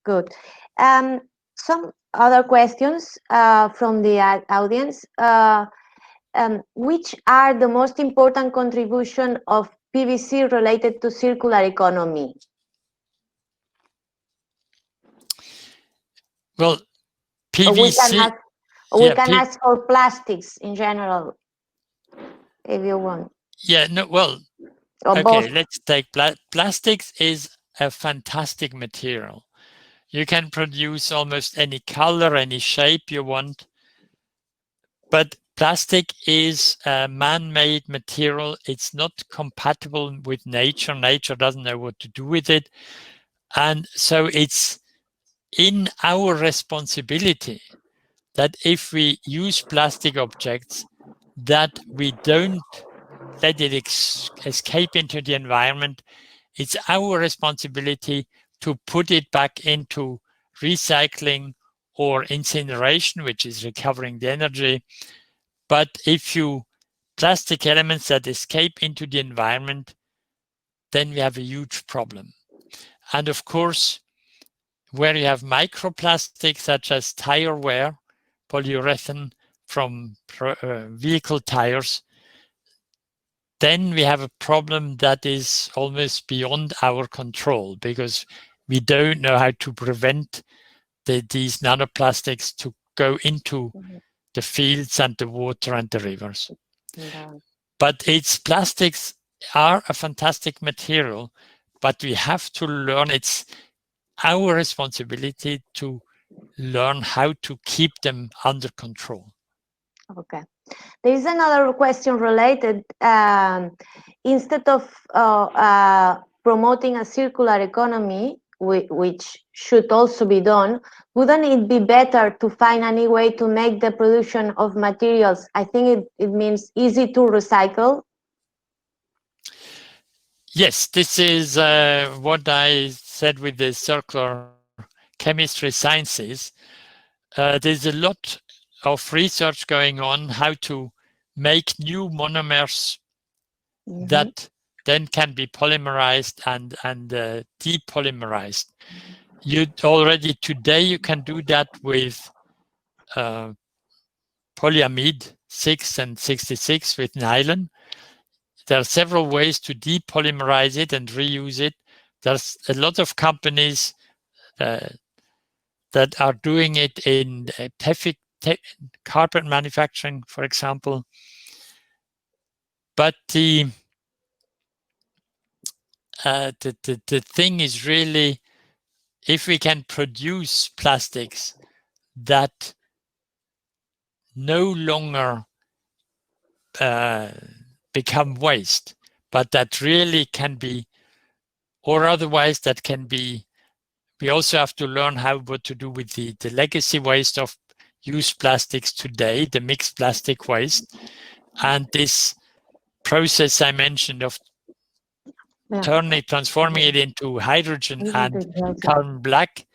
Good. Some other questions from the audience. Which are the most important contribution of PVC related to circular economy? Well, PVC. We can ask for plastics in general, if you want. Yeah, no, well, okay, both. Let's take plastics is a fantastic material. You can produce almost any color, any shape you want. But plastic is a man-made material. It's not compatible with nature. Nature doesn't know what to do with it. And so it's in our responsibility that if we use plastic objects, that we don't let it escape into the environment. It's our responsibility to put it back into recycling or incineration, which is recovering the energy. But if you plastic elements that escape into the environment, then we have a huge problem. And of course, where you have microplastics such as tire wear, polyurethane from vehicle tires, then we have a problem that is almost beyond our control, because we don't know how to prevent these nanoplastics to go into the fields and the water and the rivers. Yeah. But plastics are a fantastic material, but we have to learn. It's our responsibility to learn how to keep them under control. Okay. There is another question related. Instead of promoting a circular economy, which should also be done, wouldn't it be better to find any way to make the production of materials, I think it means easy to recycle? Yes, this is what I said with the circular chemistry sciences. There's a lot of research going on how to make new monomers that then can be polymerized and depolymerized. Today you can do that with polyamide 6 and 66 with nylon. There are several ways to depolymerize it and reuse it. There's a lot of companies that are doing it in carpet manufacturing, for example. But the thing is really, if we can produce plastics that no longer become waste, but that really can be, or otherwise that can be, we also have to learn what to do with the legacy waste of used plastics today, the mixed plastic waste, and this process I mentioned of transforming it into hydrogen and carbon black.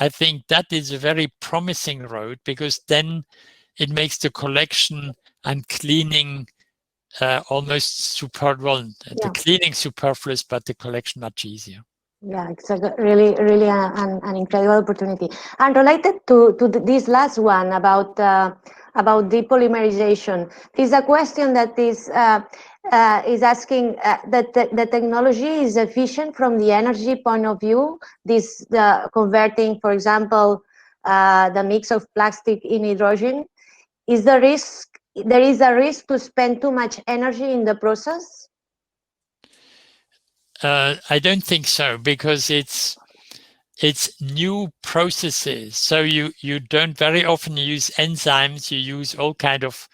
I think that is a very promising road, because then it makes the collection and cleaning almost superfluous. The cleaning superfluous, but the collection much easier. Yeah, it's a really an incredible opportunity. And related to this last one about depolymerization, there's a question that is asking that the technology is efficient from the energy point of view. This converting, for example, the mix of plastic in hydrogen. Is there is a risk to spend too much energy in the process? I don't think so, because it's new processes. So you don't very often use enzymes. You use all kind of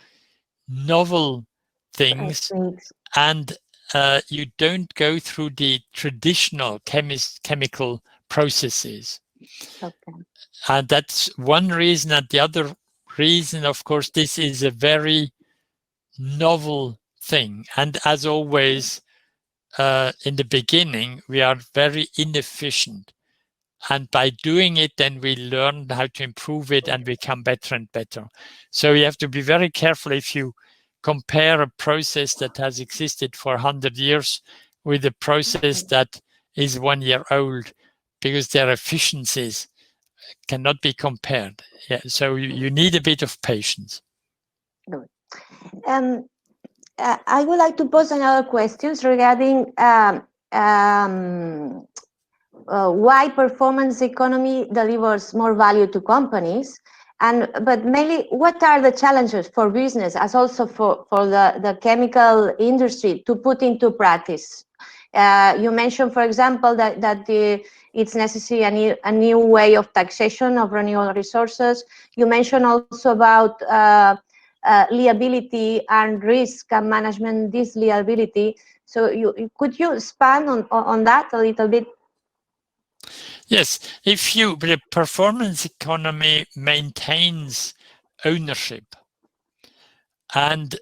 novel things, and you don't go through the traditional chemical processes. Okay. And that's one reason. And the other reason, of course, this is a very novel thing. And as always, in the beginning, we are very inefficient. And by doing it, then we learn how to improve it and become better and better. So you have to be very careful if you compare a process that has existed for 100 years with a process that is 1 year old, because their efficiencies cannot be compared. Yeah, so you need a bit of patience. Good. I would like to pose another questions regarding why performance economy delivers more value to companies, but mainly what are the challenges for business as also for the chemical industry to put into practice? You mentioned, for example, that it's necessary a new way of taxation of renewable resources. You mentioned also about liability and risk and management, this liability. So could you expand on that a little bit? Yes, the performance economy maintains ownership, and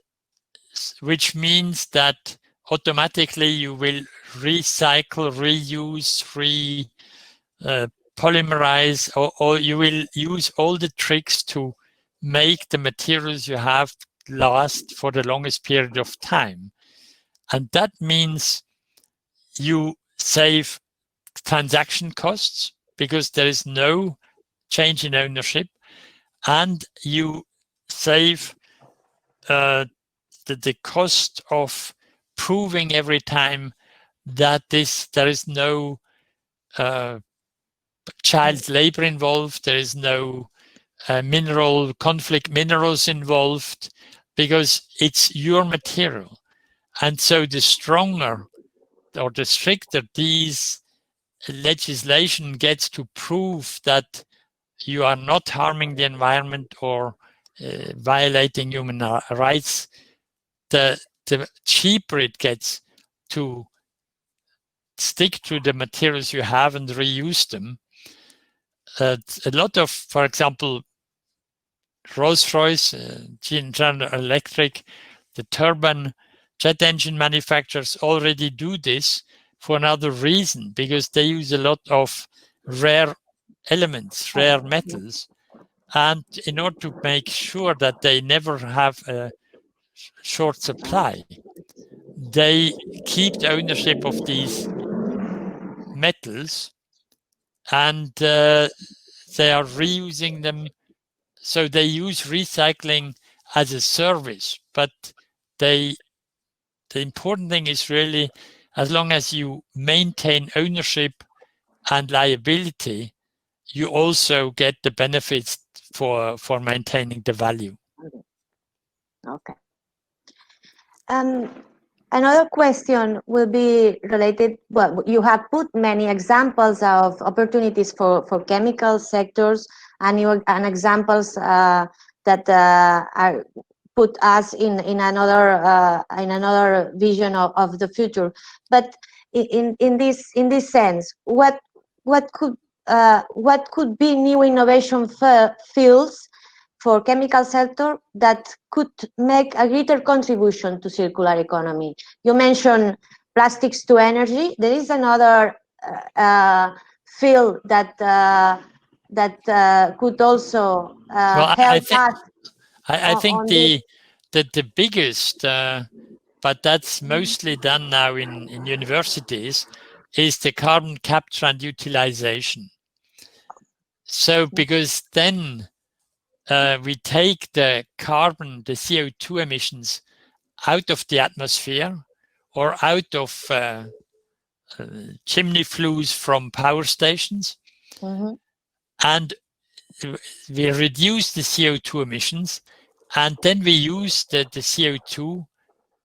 which means that automatically you will recycle, reuse, polymerize, or you will use all the tricks to make the materials you have last for the longest period of time. And that means you save transaction costs because there is no change in ownership, and you save the cost of proving every time that there is no child labor involved, there is no conflict minerals involved, because it's your material. And so the stronger or the stricter these legislation gets to prove that you are not harming the environment or violating human rights, the cheaper it gets to stick to the materials you have and reuse them. A lot of, for example, Rolls-Royce, General Electric, the turbine jet engine manufacturers already do this for another reason, because they use a lot of rare elements, rare metals, and in order to make sure that they never have a short supply, they keep the ownership of these metals, and they are reusing them. So they use recycling as a service, but the important thing is really, as long as you maintain ownership and liability, you also get the benefits for maintaining the value. Okay. Another question will be related, well, you have put many examples of opportunities for chemical sectors, and examples that are put us in another vision of the future. But in this sense, what could be new innovation fields for chemical sector that could make a greater contribution to circular economy? You mentioned plastics to energy. There is another field that could also help us. I think the the biggest, but that's mostly done now in universities, is the carbon capture and utilization. So because then we take the carbon, the CO2 emissions out of the atmosphere or out of chimney flues from power stations, and we reduce the CO2 emissions, and then we use the CO2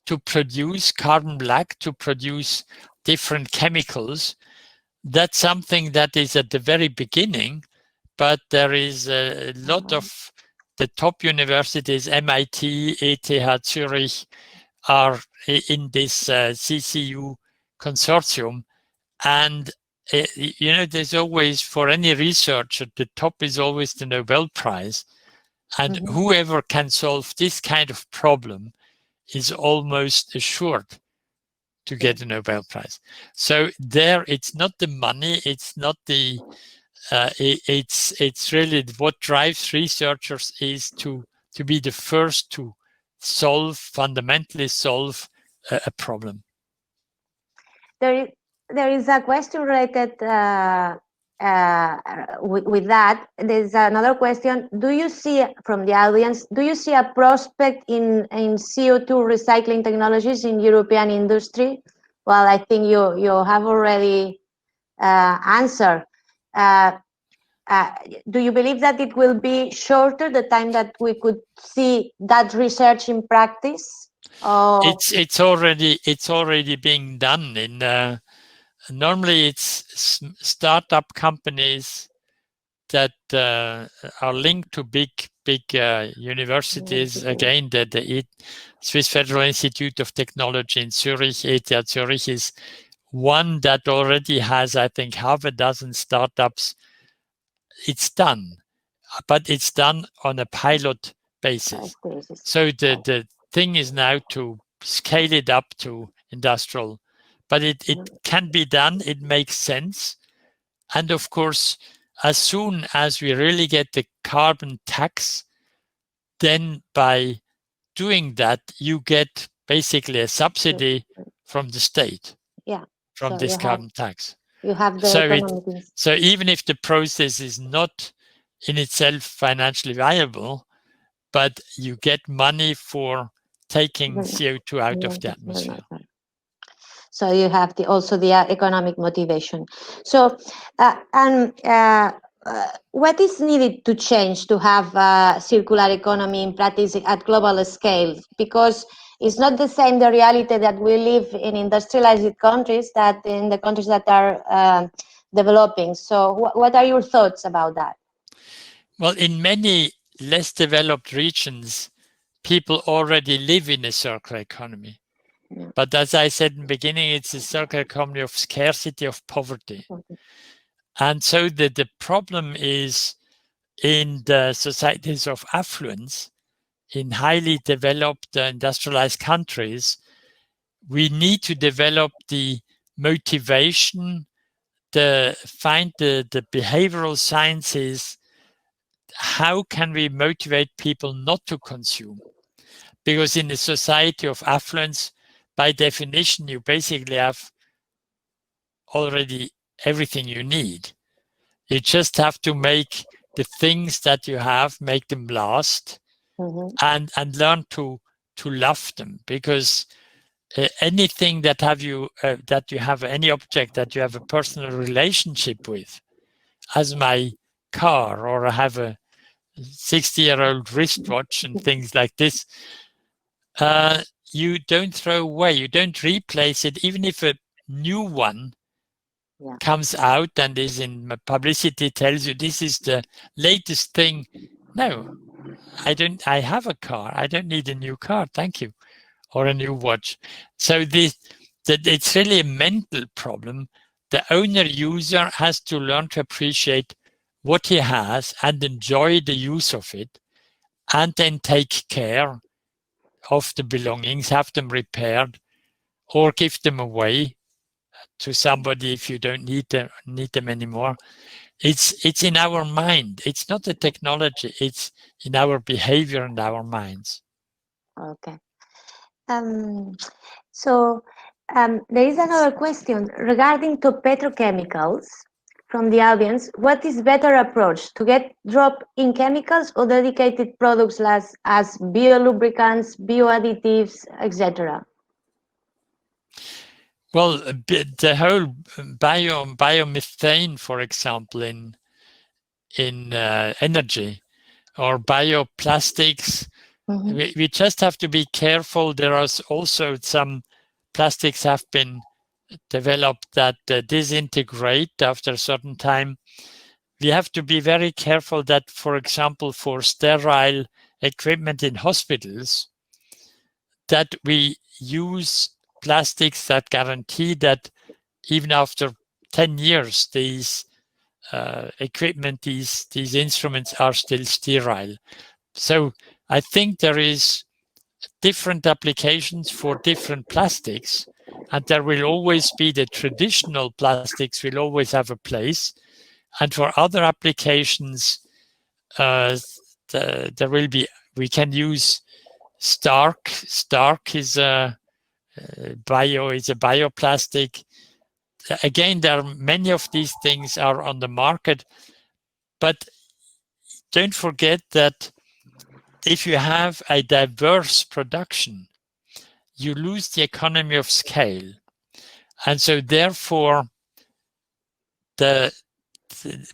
to produce carbon black, to produce different chemicals. That's something that is at the very beginning, but there is a lot of the top universities, MIT, ETH Zurich, are in this CCU consortium. And there's always, for any researcher, the top is always the Nobel Prize. And whoever can solve this kind of problem is almost assured to get a Nobel Prize. So there, it's not the money, it's not the, it's really what drives researchers is to be the first to fundamentally solve a problem. There is a question related with that. There's another question. Do you see, from the audience, do you see a prospect in CO2 recycling technologies in European industry? Well, I think you have already answered. Do you believe that it will be shorter, the time that we could see that research in practice? It's already being done in. Normally, it's startup companies that are linked to big universities. Again, the Swiss Federal Institute of Technology in Zurich, ETH Zurich, is one that already has, I think, half a dozen startups. It's done, but it's done on a pilot basis. So the thing is now to scale it up to industrial. But it can be done, it makes sense. And of course, as soon as we really get the carbon tax, then by doing that, you get basically a subsidy from the state, from this carbon tax. You have the so even if the process is not in itself financially viable, but you get money for taking CO2 out of the atmosphere. So you have also the economic motivation. So, what is needed to change to have circular economy in practice at global scale? Because it's not the same, the reality that we live in industrialized countries that in the countries that are developing. So what are your thoughts about that? Well, in many less developed regions, people already live in a circular economy. But as I said in the beginning, it's a circular economy of scarcity, of poverty. And so the problem is in the societies of affluence, in highly developed industrialized countries, we need to develop the motivation, find the behavioral sciences. How can we motivate people not to consume? Because in a society of affluence, by definition, you basically have already everything you need. You just have to make the things that you have, make them last, and learn to love them. Because anything that you have any object that you have a personal relationship with, as my car, or I have a 60-year-old wristwatch and things like this, you don't throw away, you don't replace it, even if a new one comes out and is in publicity, tells you this is the latest thing. No, I have a car, I don't need a new car, thank you, or a new watch. So it's really a mental problem. The owner user has to learn to appreciate what he has and enjoy the use of it, and then take care of the belongings, have them repaired, or give them away to somebody if you don't need them anymore. It's in our mind. It's not the technology. It's in our behavior and our minds. Okay. There is another question regarding to petrochemicals from the audience. What is better approach, to get drop in chemicals or dedicated products as biolubricants, bioadditives, etc.? Well, the whole biomethane, for example, in energy, or bioplastics, we just have to be careful. There are also some plastics have been developed that disintegrate after a certain time. We have to be very careful that, for example, for sterile equipment in hospitals, that we use plastics that guarantee that even after 10 years, these equipment, these instruments are still sterile. So I think there is different applications for different plastics, and there will always be the traditional plastics will always have a place. And for other applications, there will be, we can use Stark. Stark is a bioplastic. Again, there are many of these things are on the market, but don't forget that if you have a diverse production, you lose the economy of scale. And so therefore,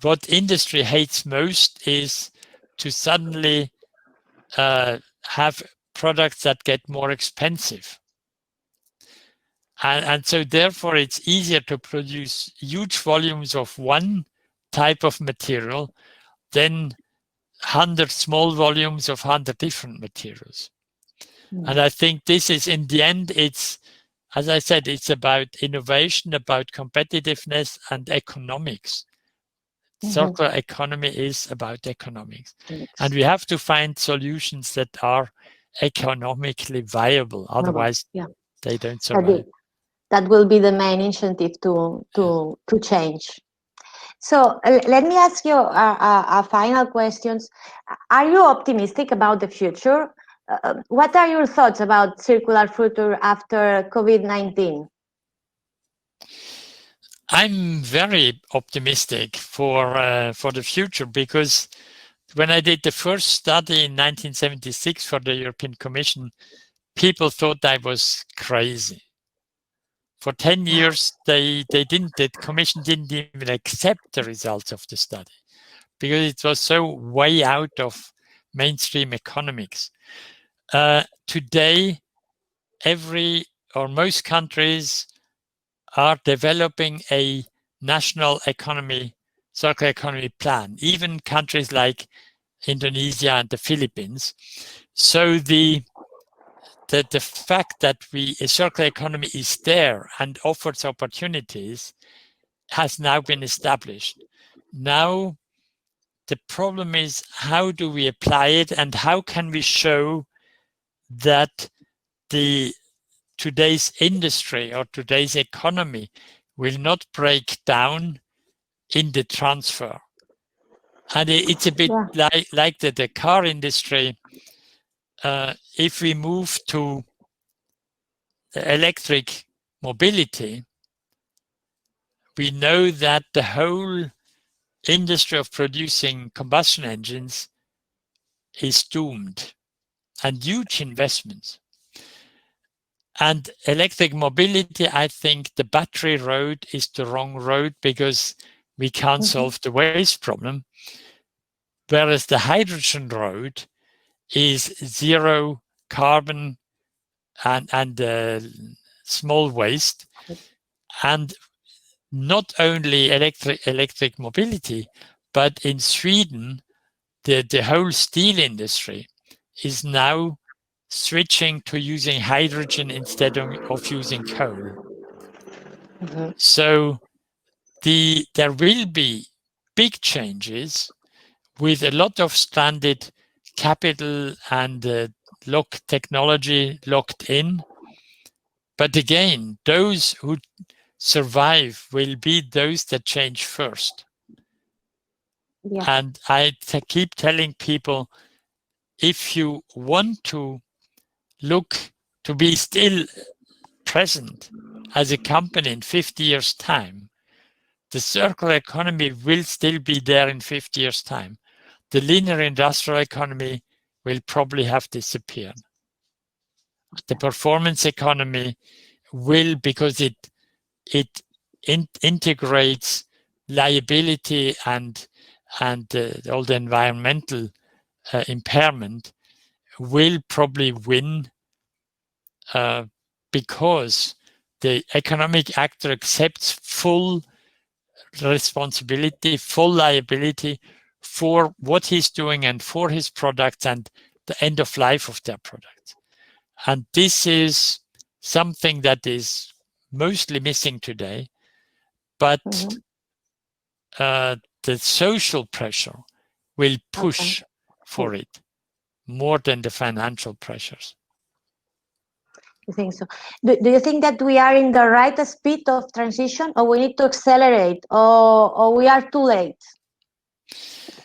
what industry hates most is to suddenly have products that get more expensive. And so therefore, it's easier to produce huge volumes of one type of material than 100 small volumes of 100 different materials. And I think this is, in the end, it's, as I said, it's about innovation, about competitiveness and economics. Circular economy is about economics. And we have to find solutions that are economically viable. Otherwise, they don't survive. That will be the main incentive to change. So let me ask you a final questions. Are you optimistic about the future? What are your thoughts about circular future after COVID-19? I'm very optimistic for the future, because when I did the first study in 1976 for the European Commission, people thought I was crazy. For 10 years, the Commission didn't even accept the results of the study because it was so way out of mainstream economics. Today, most countries are developing a national circular economy plan, even countries like Indonesia and the Philippines. So the fact that a circular economy is there and offers opportunities has now been established. Now, the problem is, how do we apply it, and how can we show that today's industry or today's economy will not break down in the transfer? And it's a bit like the car industry. If we move to electric mobility, we know that the whole industry of producing combustion engines is doomed, and huge investments. And electric mobility, I think the battery road is the wrong road, because we can't solve the waste problem. Whereas the hydrogen road is zero carbon and small waste. And not only electric mobility, but in Sweden, the whole steel industry is now switching to using hydrogen instead of using coal. So there will be big changes with a lot of stranded capital and technology locked in. But again, those who survive will be those that change first. And I keep telling people, if you want to look to be still present as a company in 50 years' time, the circular economy will still be there in 50 years' time. The linear industrial economy will probably have disappeared. The performance economy will, because it integrates liability and all the environmental impairment, will probably win because the economic actor accepts full responsibility, full liability for what he's doing and for his products and the end of life of their products. And this is something that is mostly missing today, but the social pressure will push for it more than the financial pressures. I think so. Do you think that we are in the right speed of transition, or we need to accelerate, or we are too late?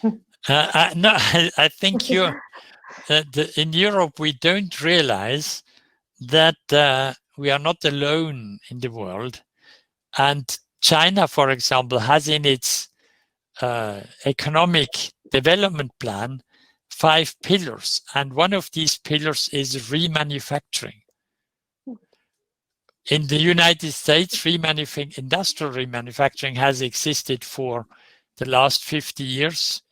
No, I think in Europe we don't realize that we are not alone in the world. And China, for example, has in its economic development plan 5 pillars. And one of these pillars is remanufacturing. In the United States, industrial remanufacturing has existed for the last 50 years.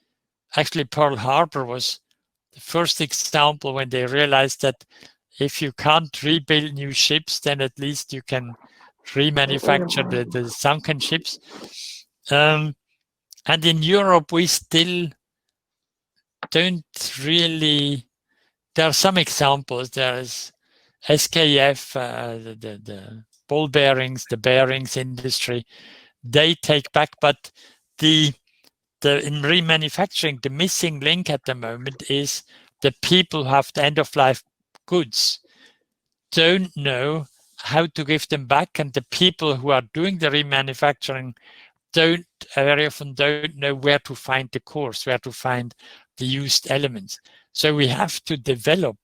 Actually, Pearl Harbor was the first example when they realized that if you can't rebuild new ships, then at least you can remanufacture the sunken ships. And in Europe, we still don't really. There are some examples. There's SKF, the ball bearings, the bearings industry. They take back, but in remanufacturing, the missing link at the moment is the people who have the end-of-life goods don't know how to give them back, and the people who are doing the remanufacturing very often don't know where to find the cores, where to find the used elements. So we have to develop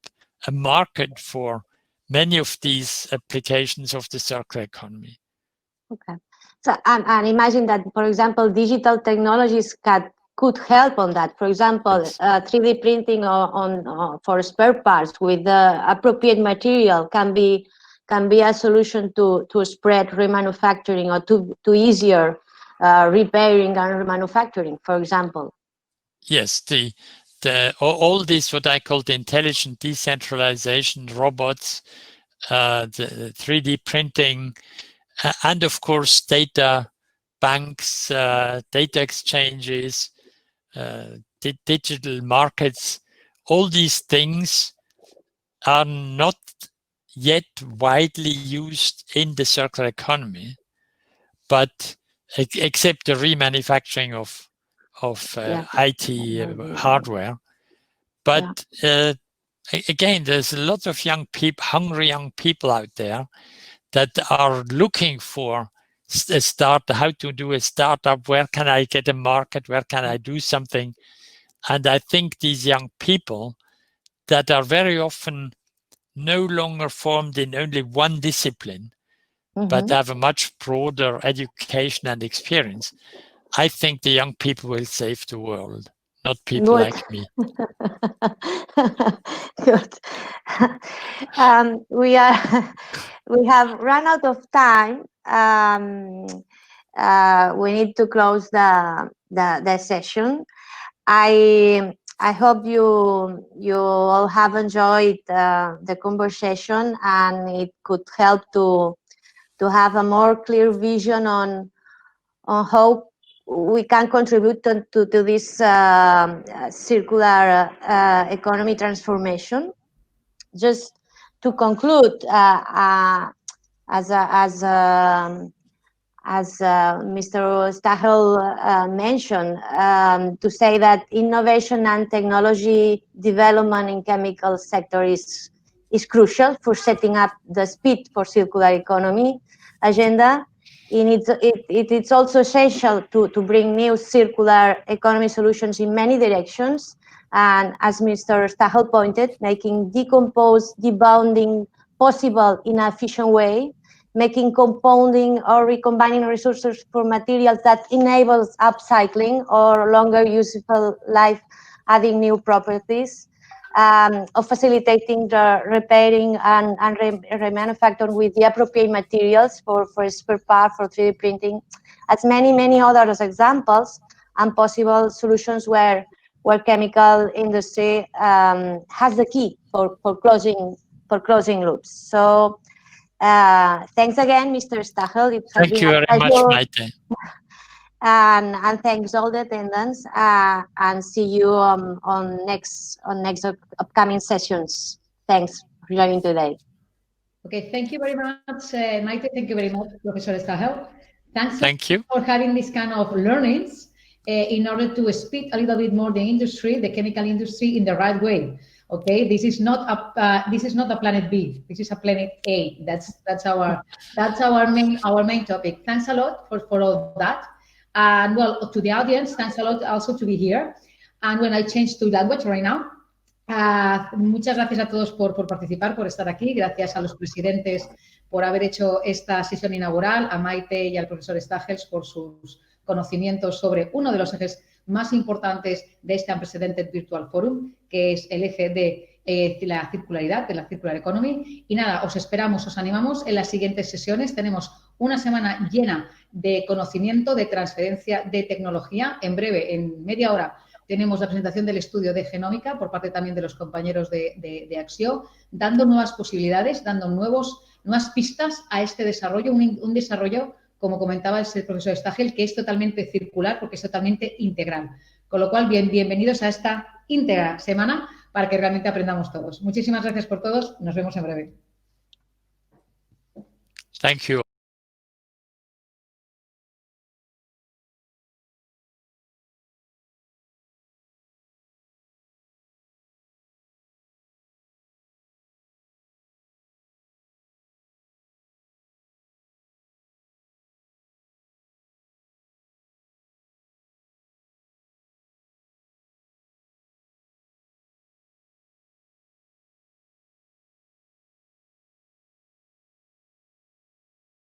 a market for many of these applications of the circular economy. Okay. So, and imagine that, for example, digital technologies could help on that. For example, yes. 3D printing for spare parts with appropriate material can be a solution to spread remanufacturing, or to easier repairing and remanufacturing, for example. Yes, all this, what I call the intelligent decentralization, robots, the 3D printing, and of course data banks, data exchanges, digital markets, all these things are not yet widely used in the circular economy, but except the remanufacturing of IT hardware. But again, there's a lot of young people, hungry young people out there that are looking for a start, how to do a startup, where can I get a market, where can I do something. And I think these young people that are very often no longer formed in only one discipline, but have a much broader education and experience, I think the young people will save the world, not people like me. Good. We have run out of time. We need to close the session. I hope you all have enjoyed the conversation, and it could help to have a more clear vision on how we can contribute to this circular economy transformation. Just to conclude, as Mr. Stahel mentioned, to say that innovation and technology development in chemical sector is crucial for setting up the speed for circular economy agenda. It's also essential to bring new circular economy solutions in many directions. And as Mr. Stahel pointed, making decomposed debounding possible in an efficient way, making compounding or recombining resources for materials that enables upcycling or longer useful life, adding new properties, of facilitating the repairing and remanufacturing with the appropriate materials for spare part, for 3D printing, as many other examples and possible solutions where chemical industry has the key for closing loops. So thanks again, Mr. Stahel. Thank you very much, Maite. And thanks all the attendants, and see you on next upcoming sessions. Thanks for joining today. Okay, thank you very much, Maite. Thank you very much, Professor Stahel. Thank you for having this kind of learnings in order to speak a little bit more the industry, the chemical industry, in the right way. Okay, this is not a planet B. This is a planet A. That's our main topic. Thanks a lot for all that. And well, to the audience, thanks a lot also to be here. And when I change to language right now, muchas gracias a todos por participar, por estar aquí. Gracias a los presidentes por haber hecho esta sesión inaugural, a Maite y al profesor Stahel por sus conocimientos sobre uno de los ejes más importantes de este Unprecedented Virtual Forum, que es el eje de la circularidad, de la Circular Economy. Y nada, os esperamos, os animamos en las siguientes sesiones. Tenemos una semana llena de conocimiento, de transferencia, de tecnología. En breve, en media hora, tenemos la presentación del estudio de genómica por parte también de los compañeros de Axio, dando nuevas posibilidades, dando nuevas pistas a este desarrollo, un desarrollo, como comentaba el profesor Stahel, que es totalmente circular porque es totalmente integral. Con lo cual, bienvenidos a esta íntegra semana para que realmente aprendamos todos. Muchísimas gracias por todos. Nos vemos en breve. Thank you.